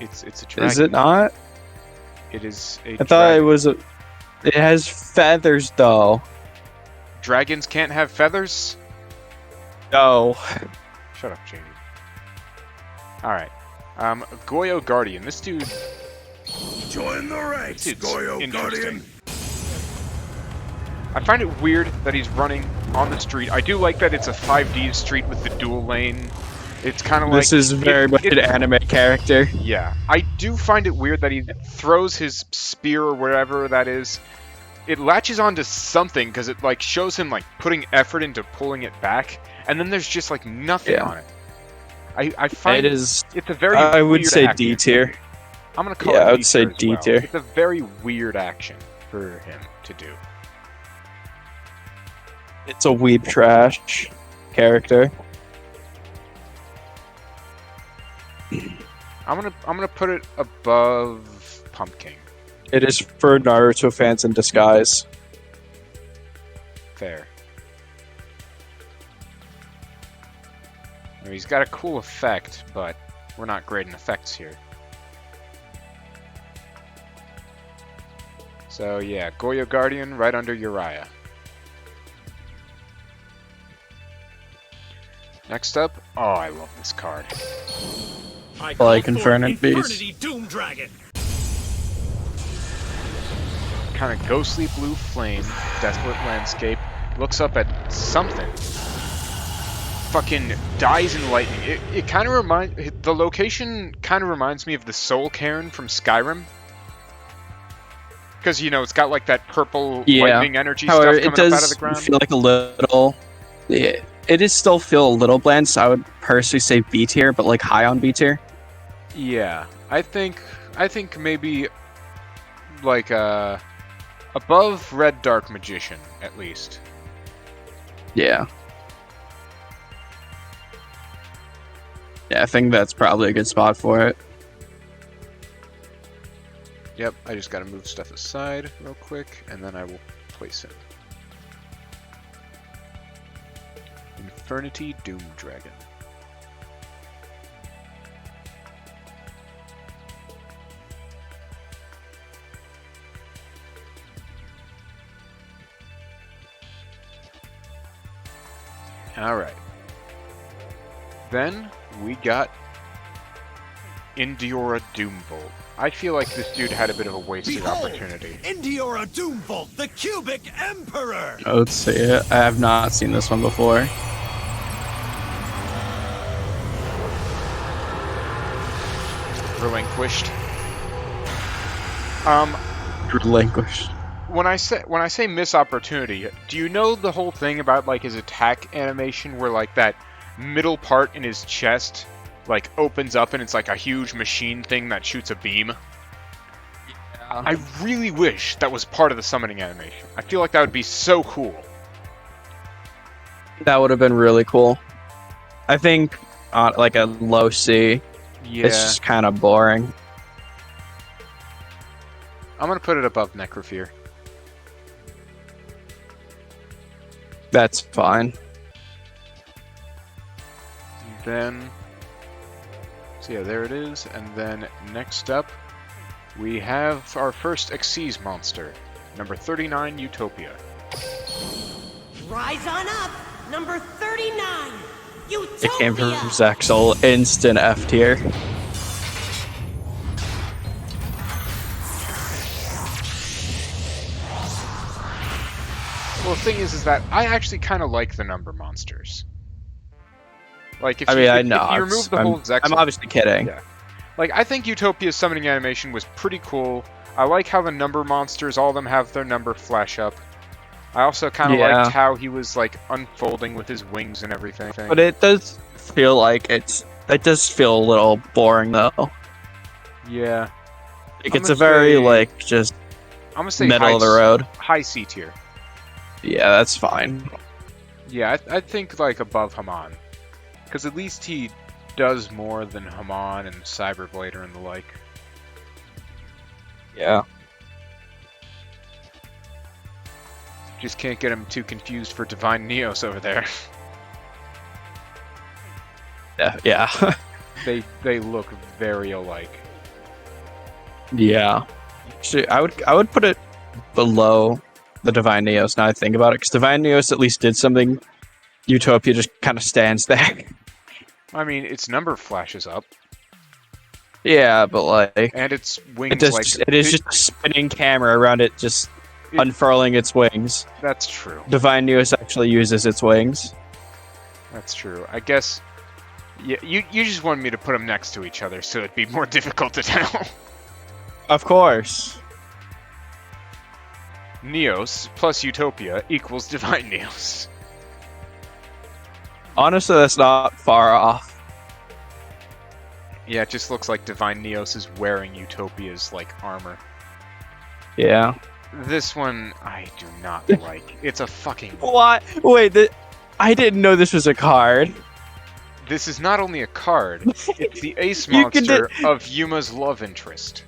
It's a dragon. Is it not? It is a I thought it was a... It has feathers, though. Dragons can't have feathers? No. Shut up, Jamie. Alright. Goyo Guardian. This dude... Join the ranks, Goyo Guardian! I find it weird that he's running on the street. I do like that it's a 5D street with the dual lane. It's kind of like... This is very much an anime character. Yeah. I do find it weird that he throws his spear or whatever that is. It latches onto something because it like shows him like putting effort into pulling it back, and then there's just like nothing on it. I find it's a very I would weird say action. D tier. I'm gonna call it I would D say tier as D well. tier. It's a very weird action for him to do. It's a weeb trash character. I'm gonna put it above Pumpking. It is for Naruto fans in disguise. Fair. I mean, he's got a cool effect, but we're not grading effects here. So yeah, Goyo Guardian right under Uria. Next up, oh, I love this card. Like Inferno Beast. Doom Dragon. Kind of ghostly blue flame, desolate landscape, looks up at something. Fucking dies in lightning. It kind of the location kind of reminds me of the Soul Cairn from Skyrim. Because, you know, it's got like that purple lightning energy stuff coming up out of the ground. It does feel like a little... Yeah, it is still feel a little bland, so I would personally say B tier, but like high on B tier. Yeah, I think maybe like above Red Dark Magician at least. Yeah. Yeah, I think that's probably a good spot for it. Yep, I just gotta move stuff aside real quick, and then I will place him. Infernity Doom Dragon. Alright. Then we got Indiora Doombolt. I feel like this dude had a bit of a wasted opportunity. Indiora Doombolt, the Cubic Emperor! Let's see it. I have not seen this one before. Relinquished. Relinquished. When I say miss opportunity, do you know the whole thing about like his attack animation where like that middle part in his chest like opens up and it's like a huge machine thing that shoots a beam? Yeah. I really wish that was part of the summoning animation. I feel like that would be so cool. That would have been really cool. I think like a low C. Yeah. It's just kind of boring. I'm gonna put it above Necrofear. That's fine. Then, so yeah, there it is. And then next up, we have our first Xyz monster, number 39, Utopia. Rise on up, number 39, Utopia! It came from Zexal, instant F tier. Well, the thing is that I actually kind of like the number monsters. Like, if I you, mean, if, I know. if you remove the whole Zexal... I'm obviously kidding. Yeah. Like, I think Utopia's summoning animation was pretty cool. I like how the number monsters, all of them have their number flash up. I also kind of liked how he was, like, unfolding with his wings and everything. But it does feel like it does feel a little boring, though. Yeah. Like, it's a very, like, just I'm gonna say middle of the road. High C tier. Yeah, that's fine. Yeah, I think, like, above Haman. Because at least he does more than Haman and Cyberblader and the like. Yeah. Just can't get him too confused for Divine Neos over there. Yeah. They look very alike. Yeah. Actually, I would put it below the Divine Neos now I think about it, because Divine Neos at least did something. Utopia just kind of stands there. I mean, its number flashes up. Yeah, but like... And its wings, it is just a spinning camera around it, just unfurling its wings. That's true. Divine Neos actually uses its wings. That's true. I guess... Yeah, you just wanted me to put them next to each other, so it'd be more difficult to tell. Of course. Neos plus Utopia equals Divine Neos. Honestly, that's not far off. Yeah, it just looks like Divine Neos is wearing Utopia's, like, armor. Yeah. This one, I do not like. It's a fucking... What? Wait, I didn't know this was a card. This is not only a card, it's the ace monster of Yuma's love interest.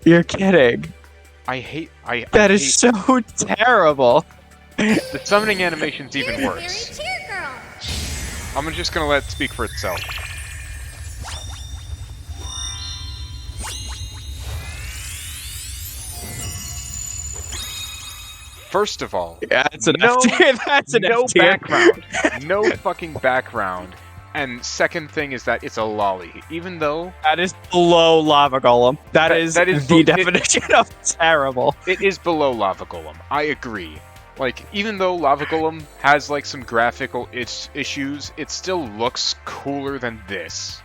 You're kidding. That is so terrible. The summoning animation's even worse. I'm just gonna let it speak for itself. First of all, yeah, it's an F tier. That's an no F tier. background. No fucking background. And second thing is that it's a lolly. Even though... That is below Lava Golem. That is the definition of terrible. It is below Lava Golem. I agree. Like, even though Lava Golem has, like, some graphical issues, it still looks cooler than this.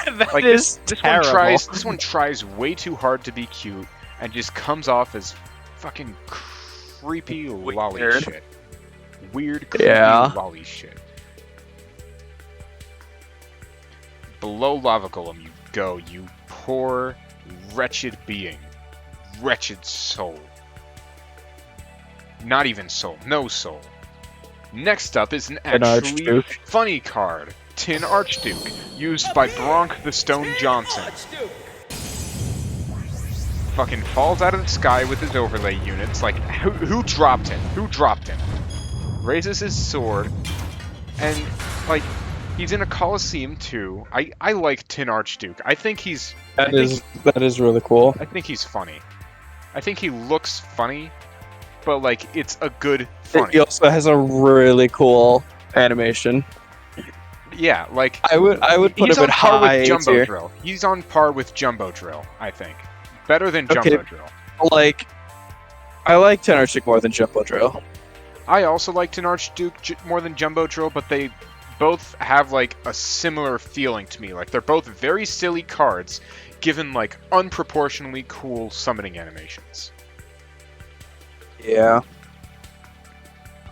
That like, is this terrible. This one tries way too hard to be cute, and just comes off as fucking creepy lolly shit. Weird, creepy lolly shit. Below Lava Golem you go, you poor, wretched being. Wretched soul. Not even soul. No soul. Next up is an actually funny card. Tin Archduke, used by Bronk the Stone Johnson. Fucking falls out of the sky with his overlay units. Like, who dropped him? Who dropped him? Raises his sword, and, like, he's in a Coliseum too. I like Tin Archduke. I think he's... That is really cool. I think he's funny. I think he looks funny, but, like, it's a good funny. He also has a really cool animation. Yeah, like I would put he's him on in par high with Jumbo tier. Drill. He's on par with Jumbo Drill, I think. Better than Okay. Jumbo Drill. Like, I like Tenarchik more than Jumbo Drill. I also like Tenarchik more than Jumbo Drill, but they both have like a similar feeling to me. Like they're both very silly cards, given like unproportionally cool summoning animations. Yeah.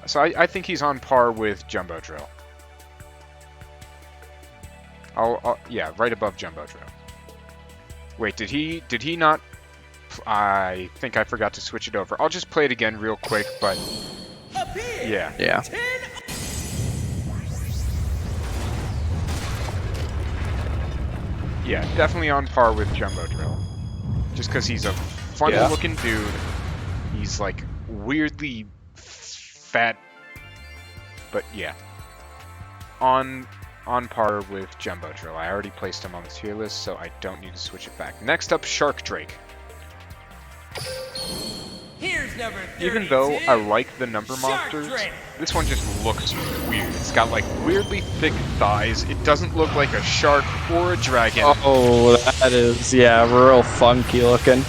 So I think he's on par with Jumbo Drill. Yeah, right above Jumbo Drill. Wait, did he not? I think I forgot to switch it over. I'll just play it again real quick, but yeah. Yeah. Yeah, definitely on par with Jumbo Drill. Just because he's a funny-looking dude. He's like weirdly fat, but yeah. On par with Jumbo Drill. I already placed him on the tier list, so I don't need to switch it back. Next up, Shark Drake. Here's number 32. Even though I like the number Shark monsters, Drake. this one just looks weird. It's got like weirdly thick thighs. It doesn't look like a shark or a dragon. Oh, that is, yeah, real funky looking.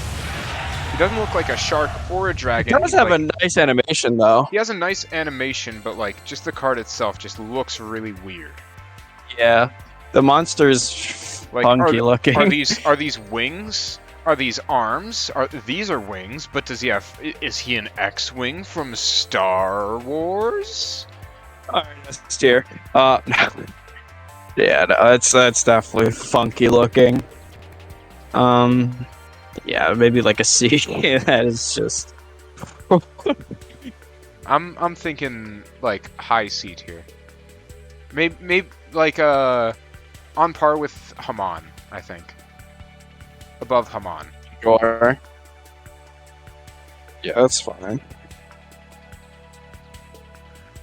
He doesn't look like a shark or a dragon. He does have a nice animation, though. He has a nice animation, but like just the card itself just looks really weird. Yeah, the monster's Like, funky looking. Are these wings? Are these arms? These are wings? But does he have? Is he an X-wing from Star Wars? Alright, next tier. Yeah, no, that's definitely funky looking. Yeah, maybe like a C. That is just. I'm thinking like high C tier. Maybe like on par with Haman, I think. Above Haman. Sure. Yeah, that's fine.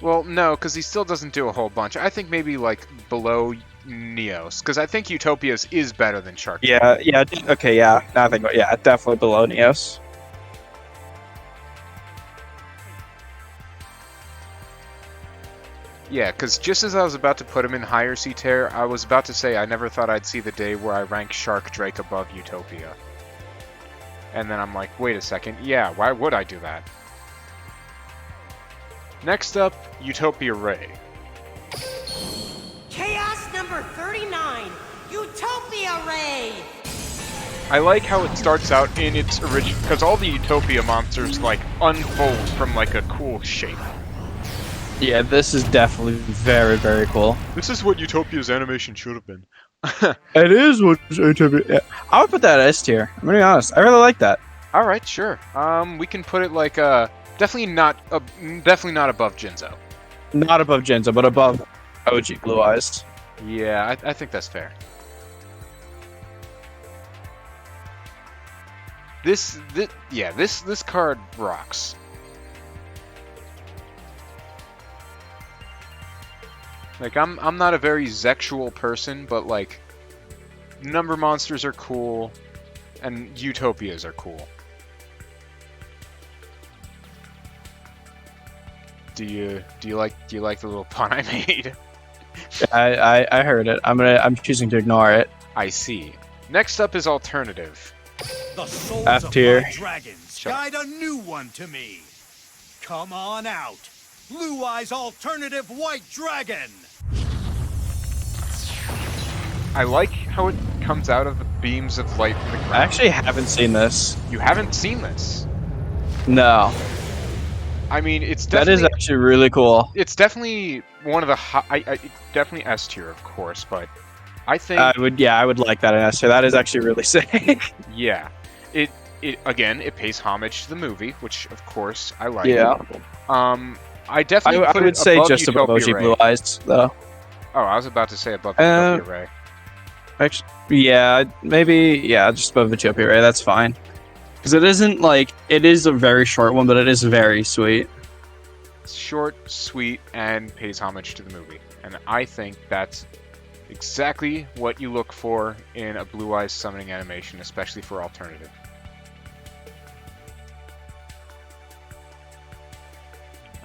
Well, no, because he still doesn't do a whole bunch. I think maybe like below Neos, because I think Utopia's is better than Shark. Yeah, okay, yeah. Now I think, yeah, definitely below Neos. Yeah, because just as I was about to put him in higher C tier, I was about to say I never thought I'd see the day where I rank Shark Drake above Utopia. And then I'm like, wait a second, yeah, why would I do that? Next up, Utopia Ray. Chaos number 39, Utopia Ray. I like how it starts out in its original, because all the Utopia monsters like unfold from like a cool shape. Yeah, this is definitely very, very cool. This is what Utopia's animation should have been. It is what Utopia. I would put that S tier. I'm gonna be honest. I really like that. All right, sure. We can put it like definitely not above Jinzo. Not above Jinzo, but above OG Blue Eyes. Yeah, I think that's fair. This card rocks. Like I'm not a very sexual person, but like number monsters are cool and Utopias are cool. Do you like the little pun I made? I heard it. I'm choosing to ignore it. I see. Next up is alternative. The souls F of tier. my dragons guide a new one to me. Come on out. Blue Eyes Alternative White Dragon. I like how it comes out of the beams of light from the ground. I actually haven't seen this. You haven't seen this? No. I mean, it's That definitely... is actually really cool. It's definitely one of the definitely S tier, of course, but I think... I would like that in S tier. That is actually really sick. Yeah. It again, it pays homage to the movie, which, of course, I like. Yeah. I definitely I put would it say above just above Utopia OG Ray. Blue Eyes, though. Oh, I was about to say above Utopia Ray. Actually, yeah, maybe, yeah, just above Utopia Ray, that's fine. Because it isn't like, it is a very short one, but it is very sweet. It's short, sweet, and pays homage to the movie. And I think that's exactly what you look for in a Blue Eyes summoning animation, especially for alternative.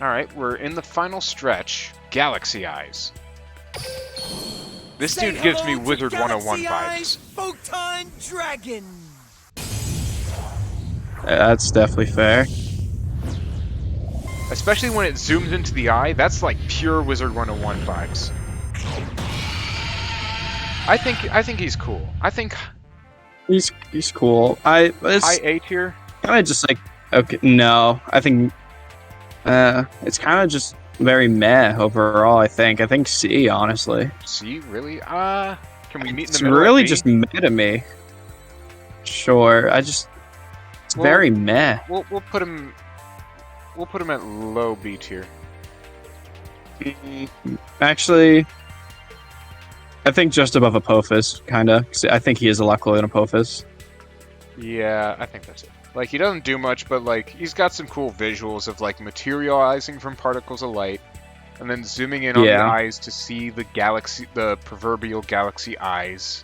Alright, we're in the final stretch, Galaxy Eyes. This Say dude gives me hello to Wizard 101 Galaxy Eyes, vibes. Photon Dragon. That's definitely fair. Especially when it zooms into the eye, that's like pure Wizard 101 vibes. I think he's cool. I think He's cool. It's high A tier. kind of just like, okay, no, I think it's kind of just very meh overall. I think C, honestly. C, really? Can we meet in the It's middle? really at B? just meh to me. Sure, it's very meh. We'll put him at low B tier. Actually, I think just above Apophis, kind of. I think he is a lot cooler than Apophis. Yeah, I think that's it. Like, he doesn't do much, but like he's got some cool visuals of like materializing from particles of light, and then zooming in on the eyes to see the galaxy, the proverbial galaxy eyes.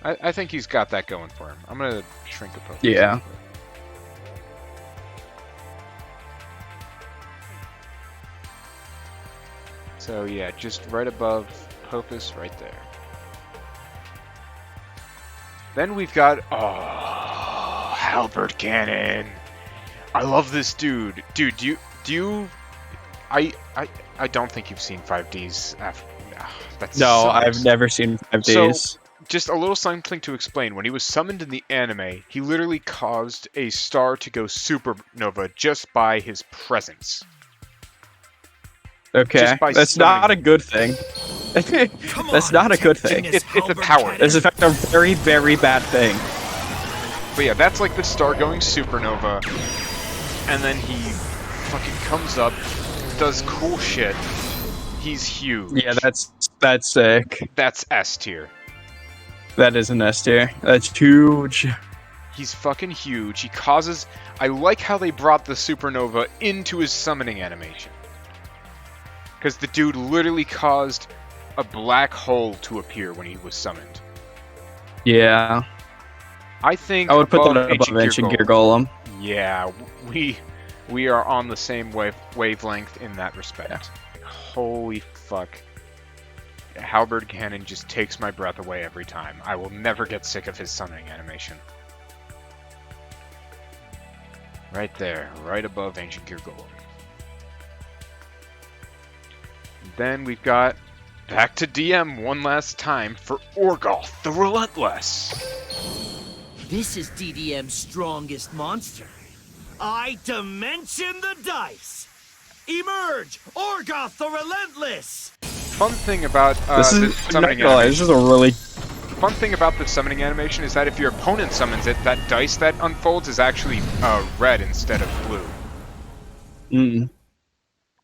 I think he's got that going for him. I'm gonna shrink Apophis. Yeah. So yeah, just right above Apophis, right there. Then we've got Halberd Cannon. I love this dude. Dude, do you? I don't think you've seen 5Ds. That No, sucks. I've never seen 5Ds. So, just a little something to explain. When he was summoned in the anime, he literally caused a star to go supernova just by his presence. Okay, that's not a good thing. That's not a good thing. It's a power. It's in fact a very, very bad thing. But yeah, that's like the star going supernova, and then he fucking comes up, does cool shit. He's huge. Yeah, that's sick. That's S tier. That is an S tier. That's huge. He's fucking huge. He causes... I like how they brought the supernova into his summoning animation. Because the dude literally caused a black hole to appear when he was summoned. Yeah. I think I would put that above above Ancient Gear Golem. Yeah, we are on the same wavelength in that respect. Holy fuck. Halberd Cannon just takes my breath away every time. I will never get sick of his summoning animation. Right there, right above Ancient Gear Golem. Then we've got back to DM one last time for Orgoth The Relentless. This is DDM's strongest monster. I dimension the dice. Emerge, Orgoth the Relentless. Fun thing about this summoning animation. This is a really fun thing about the summoning animation is that if your opponent summons it, that dice that unfolds is actually red instead of blue.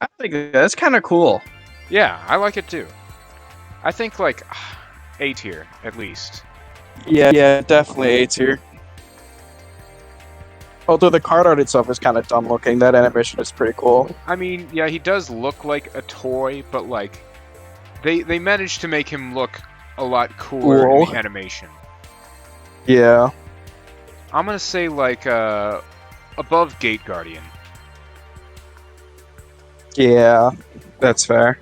I think that's kind of cool. Yeah, I like it too. I think like A tier at least. Yeah, definitely A tier. Although the card art itself is kind of dumb looking, that animation is pretty cool. I mean, yeah, he does look like a toy, but like they managed to make him look a lot cooler in the animation. Yeah. I'm gonna say like above Gate Guardian. Yeah, that's fair.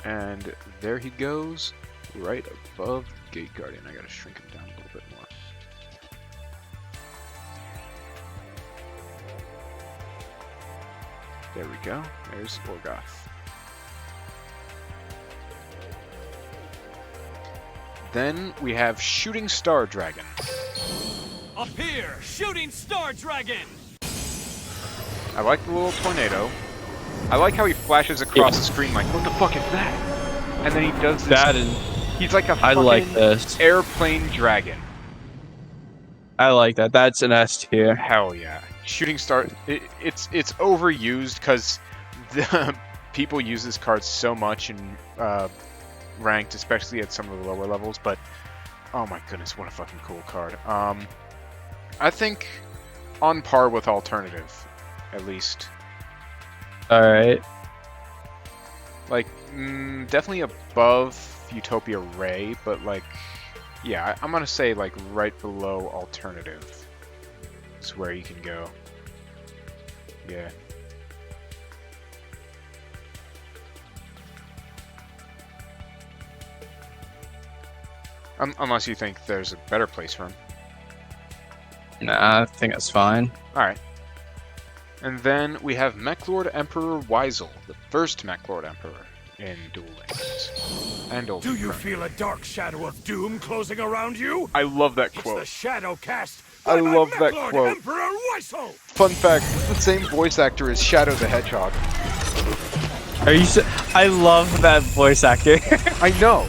And there he goes, right above Gate Guardian. I gotta shrink him down a little bit more. There we go. There's Orgoth. Then we have Shooting Star Dragon. Up here, Shooting Star Dragon! I like the little tornado. I like how he flashes across the screen like, what the fuck is that? And then he does this. He's like a fucking airplane dragon. I like that. That's an S tier. Hell yeah. Shooting Star... It's overused because the people use this card so much in ranked, especially at some of the lower levels, but oh my goodness, what a fucking cool card. I think on par with Alternative, at least. Alright. Like, definitely above Utopia Ray, but like, yeah, I'm gonna say like right below Alternative is where you can go. Yeah. Unless you think there's a better place for him. Nah, I think that's fine. Alright. And then we have Mechlord Emperor Weisel, the first Mechlord Emperor in Duel Links. And Do you feel a dark shadow of doom closing around you? I love that It's quote. the shadow cast I by my love that Mechlord quote. Emperor Weisel! Fun fact, it's the same voice actor as Shadow the Hedgehog. Are you? I love that voice actor. I know.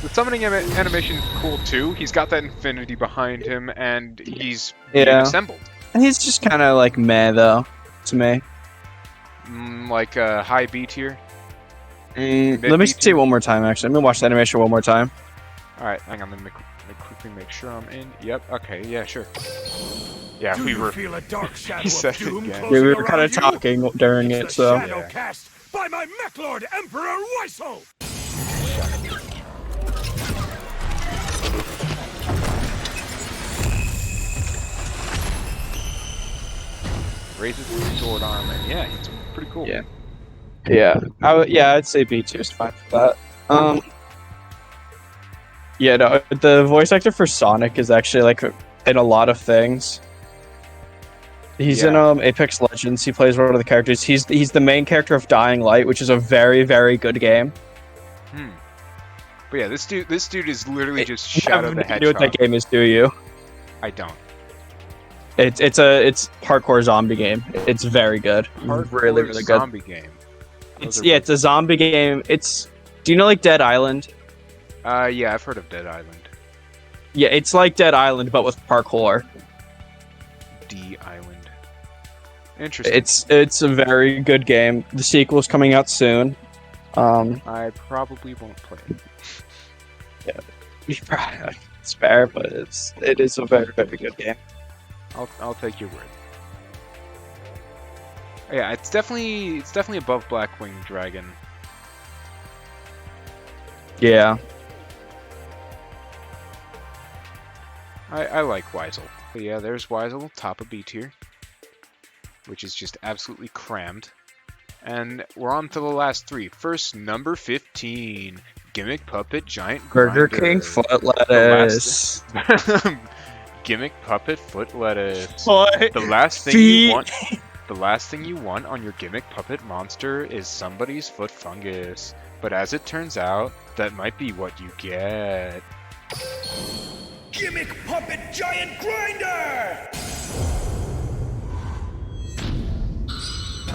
The summoning animation is cool too. He's got that infinity behind him, and he's being assembled. And he's just kind of like meh though, to me. Like a high B tier. Let me see it one more time. Actually, let me watch the animation one more time. All right, hang on. Let me quickly make sure I'm in. Yep. Okay. Yeah. Sure. Yeah, Do we you were. feel a dark shadow He said of it doom again. closing Yeah, we were kind of around you? talking during It's it, the so. shadow cast by my Mechlord Emperor Weisel! Raises his sword arm, and yeah, he's pretty cool. Yeah, I'd say B tier is fine for that. Yeah, no, the voice actor for Sonic is actually like in a lot of things. He's in Apex Legends. He plays one of the characters. He's the main character of Dying Light, which is a very, very good game. But yeah, this dude is literally just You Shadow have the no idea what Hedgehog. that game is, do you? I don't. It's parkour zombie game. It's very good. Really, really good. Zombie game. It's a zombie game. Do you know like Dead Island? Yeah, I've heard of Dead Island. Yeah, it's like Dead Island but with parkour. D Island. Interesting. It's a very good game. The sequel's coming out soon. I probably won't play it. Yeah, it's fair, but it is a very, very good game. I'll take your word. Yeah, it's definitely above Blackwing Dragon. Yeah. I like Weisel. But yeah, there's Weisel, top of B tier, which is just absolutely crammed. And we're on to the last three. First, number 15, Gimmick Puppet Giant Burger Grinder. King Foot Lettuce. Gimmick Puppet Foot Lettuce. What? The last thing you want on your Gimmick Puppet monster is somebody's foot fungus. But as it turns out, that might be what you get. Gimmick Puppet Giant Grinder!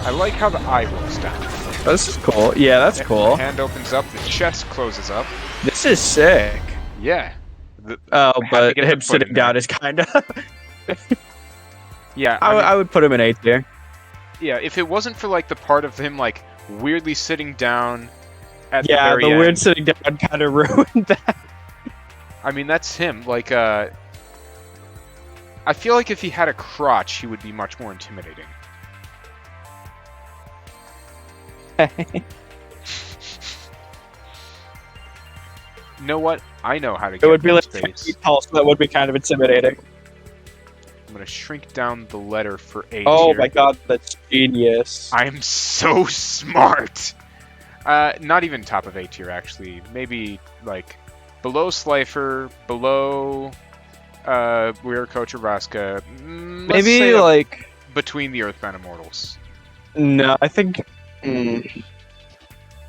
I like how the eye rolls down. This is cool. Yeah, that's cool. The hand opens up, the chest closes up. This is sick. Yeah. But him sitting down is kind of... Yeah, I would put him in 8th tier. Yeah, if it wasn't for like the part of him like weirdly sitting down at the very the end. weird sitting down kind of ruined that. I mean, that's him. Like, I feel like if he had a crotch, he would be much more intimidating. You know what? I know how to get It would be like space. tall, so that would be kind of intimidating. I'm gonna shrink down the letter for A Oh tier. my god, that's genius. I am so smart! Not even top of A tier, actually. Maybe, like, below Slifer, below, Weird Coach Raska. Maybe, like... between the Earthbound Immortals. No, I think...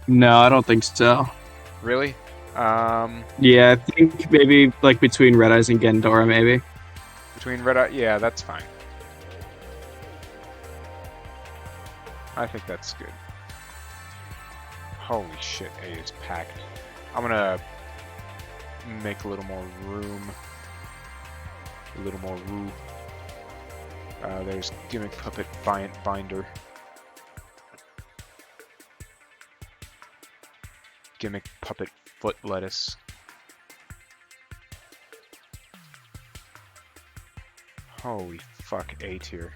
No, I don't think so. Really? Yeah, I think maybe, like, between Red Eyes and Gandora, maybe. Between Red Eye? Yeah, that's fine. I think that's good. Holy shit, A is packed. I'm gonna make a little more room. A little more room. There's Gimmick Puppet Binder. Gimmick Puppet Foot Lettuce. Holy fuck, A tier.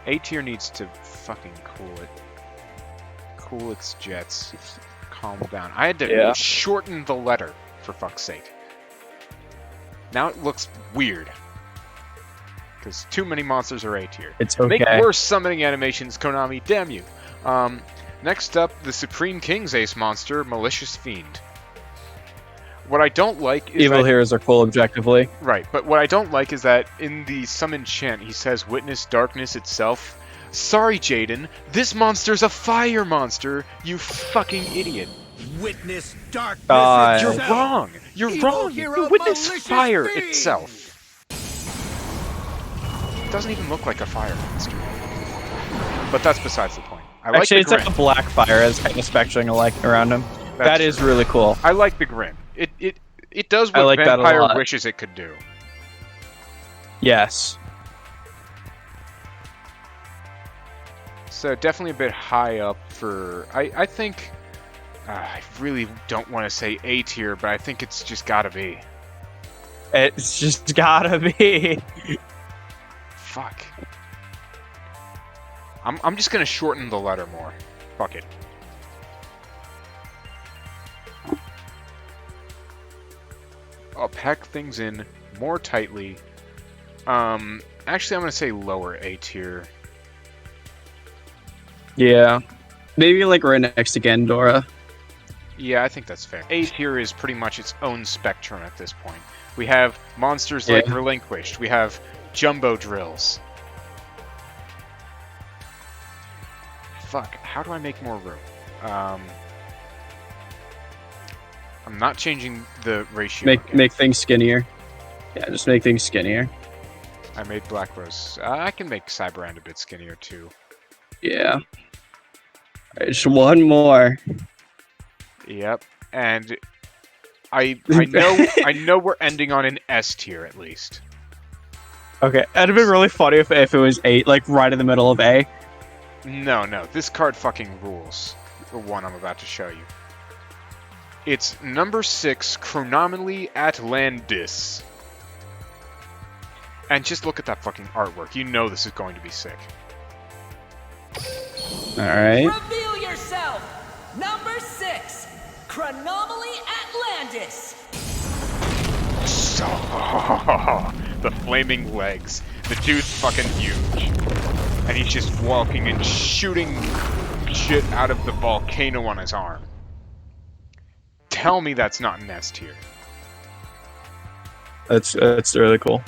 A tier needs to fucking cool it. Cool its jets. Calm down. I had to shorten the letter, for fuck's sake. Now it looks weird. Because too many monsters are A tier. It's okay. Make worse summoning animations, Konami, damn you. Next up, the Supreme King's ace monster, Malicious Fiend. What I don't like is Evil that, heroes are cool objectively. right, but what I don't like is that in the summon chant he says witness darkness itself. Sorry, Jaden, this monster's a fire monster, you fucking idiot. Witness darkness You're itself. wrong. You're Evil wrong. hero You witness Malicious fire Fiend. itself. It doesn't even look like a fire monster. But that's besides the point. I like Actually, the it's grin. like a black fire as kind of spectring like around him. That's That is true. really cool. I like the grin. It does I what like that a Vampire lot. wishes it could do. Yes. So definitely a bit high up for... I think... I really don't want to say A tier, but I think it's just gotta be. It's just gotta be. Fuck. I'm just gonna shorten the letter more. Fuck it. I'll pack things in more tightly. Actually, I'm gonna say lower A tier. Yeah. Maybe like right next to Gandora. Yeah, I think that's fair. A tier is pretty much its own spectrum at this point. We have monsters Yeah. like Relinquished. We have Jumbo Drills. Fuck, how do I make more room? I'm not changing the ratio. again. Make things skinnier. Yeah, just make things skinnier. I made Black Rose. I can make Cyberand a bit skinnier too. Yeah. Alright, just one more. Yep, and I know we're ending on an S tier at least. Okay, it'd have been really funny if it was 8, like right in the middle of A. No, this card fucking rules. The one I'm about to show you. It's number 6, Chronomaly Atlantis. And just look at that fucking artwork. You know this is going to be sick. Alright. Reveal yourself! Number 6, Chronomaly Atlantis! So, the flaming legs. The dude's fucking huge. And he's just walking and shooting shit out of the volcano on his arm. Tell me that's not an S tier. That's really cool.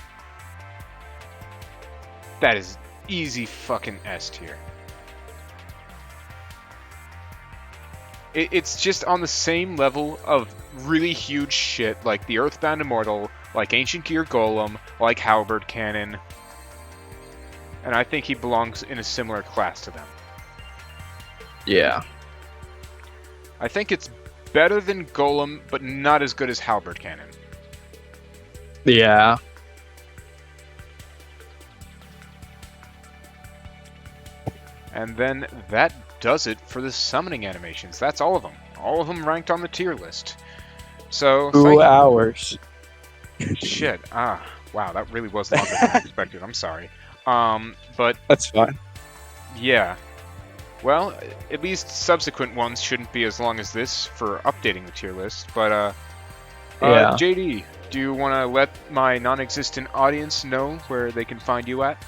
That is easy fucking S tier. It's just on the same level of really huge shit like the Earthbound Immortal, like Ancient Gear Golem, like Halberd Cannon. And I think he belongs in a similar class to them. Yeah. I think it's better than Golem, but not as good as Halberd Cannon. Yeah. And then that does it for the summoning animations. That's all of them. All of them ranked on the tier list. So, 2 hours. Shit. Wow, that really was longer than I expected. I'm sorry. But That's fine. yeah. Well, at least subsequent ones shouldn't be as long as this for updating the tier list. But Yeah. JD, do you want to let my non-existent audience know where they can find you at?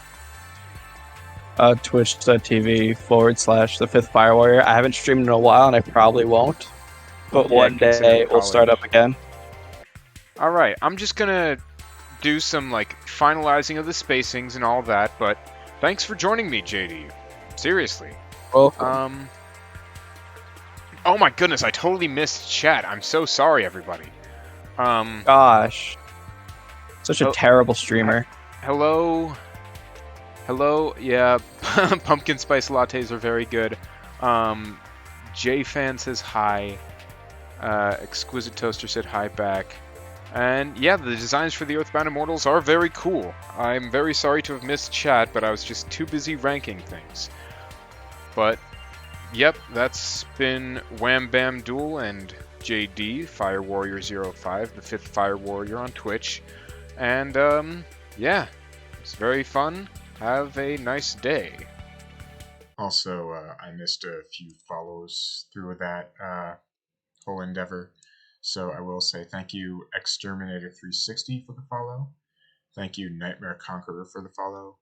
Twitch.tv/The Fifth Fire Warrior. I haven't streamed in a while, and I probably won't. But Yeah, one day considering we'll start college. up again. Alright, I'm just gonna do some, like, finalizing of the spacings and all that, but thanks for joining me, JD. Seriously. Welcome. Oh my goodness, I totally missed chat. I'm so sorry, everybody. Gosh. Such a terrible streamer. Hello? Hello? Yeah, pumpkin spice lattes are very good. J-Fan says hi. Exquisite Toaster said hi back. And yeah, the designs for the Earthbound Immortals are very cool. I'm very sorry to have missed chat, but I was just too busy ranking things. But, yep, that's been Wham Bam Duel and JD, Fire Warrior 05, the 5th Fire Warrior on Twitch. And, yeah, it's very fun. Have a nice day. Also, I missed a few follows through that whole endeavor. So I will say thank you Exterminator360 for the follow. Thank you Nightmare Conqueror for the follow.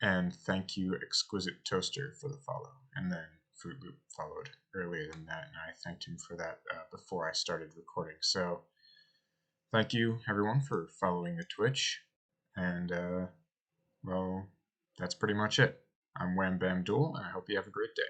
And thank you Exquisite Toaster for the follow. And then Fruit Loop followed earlier than that, and I thanked him for that before I started recording. So thank you, everyone, for following the Twitch, and, well, that's pretty much it. I'm Wham Bam Duel, and I hope you have a great day.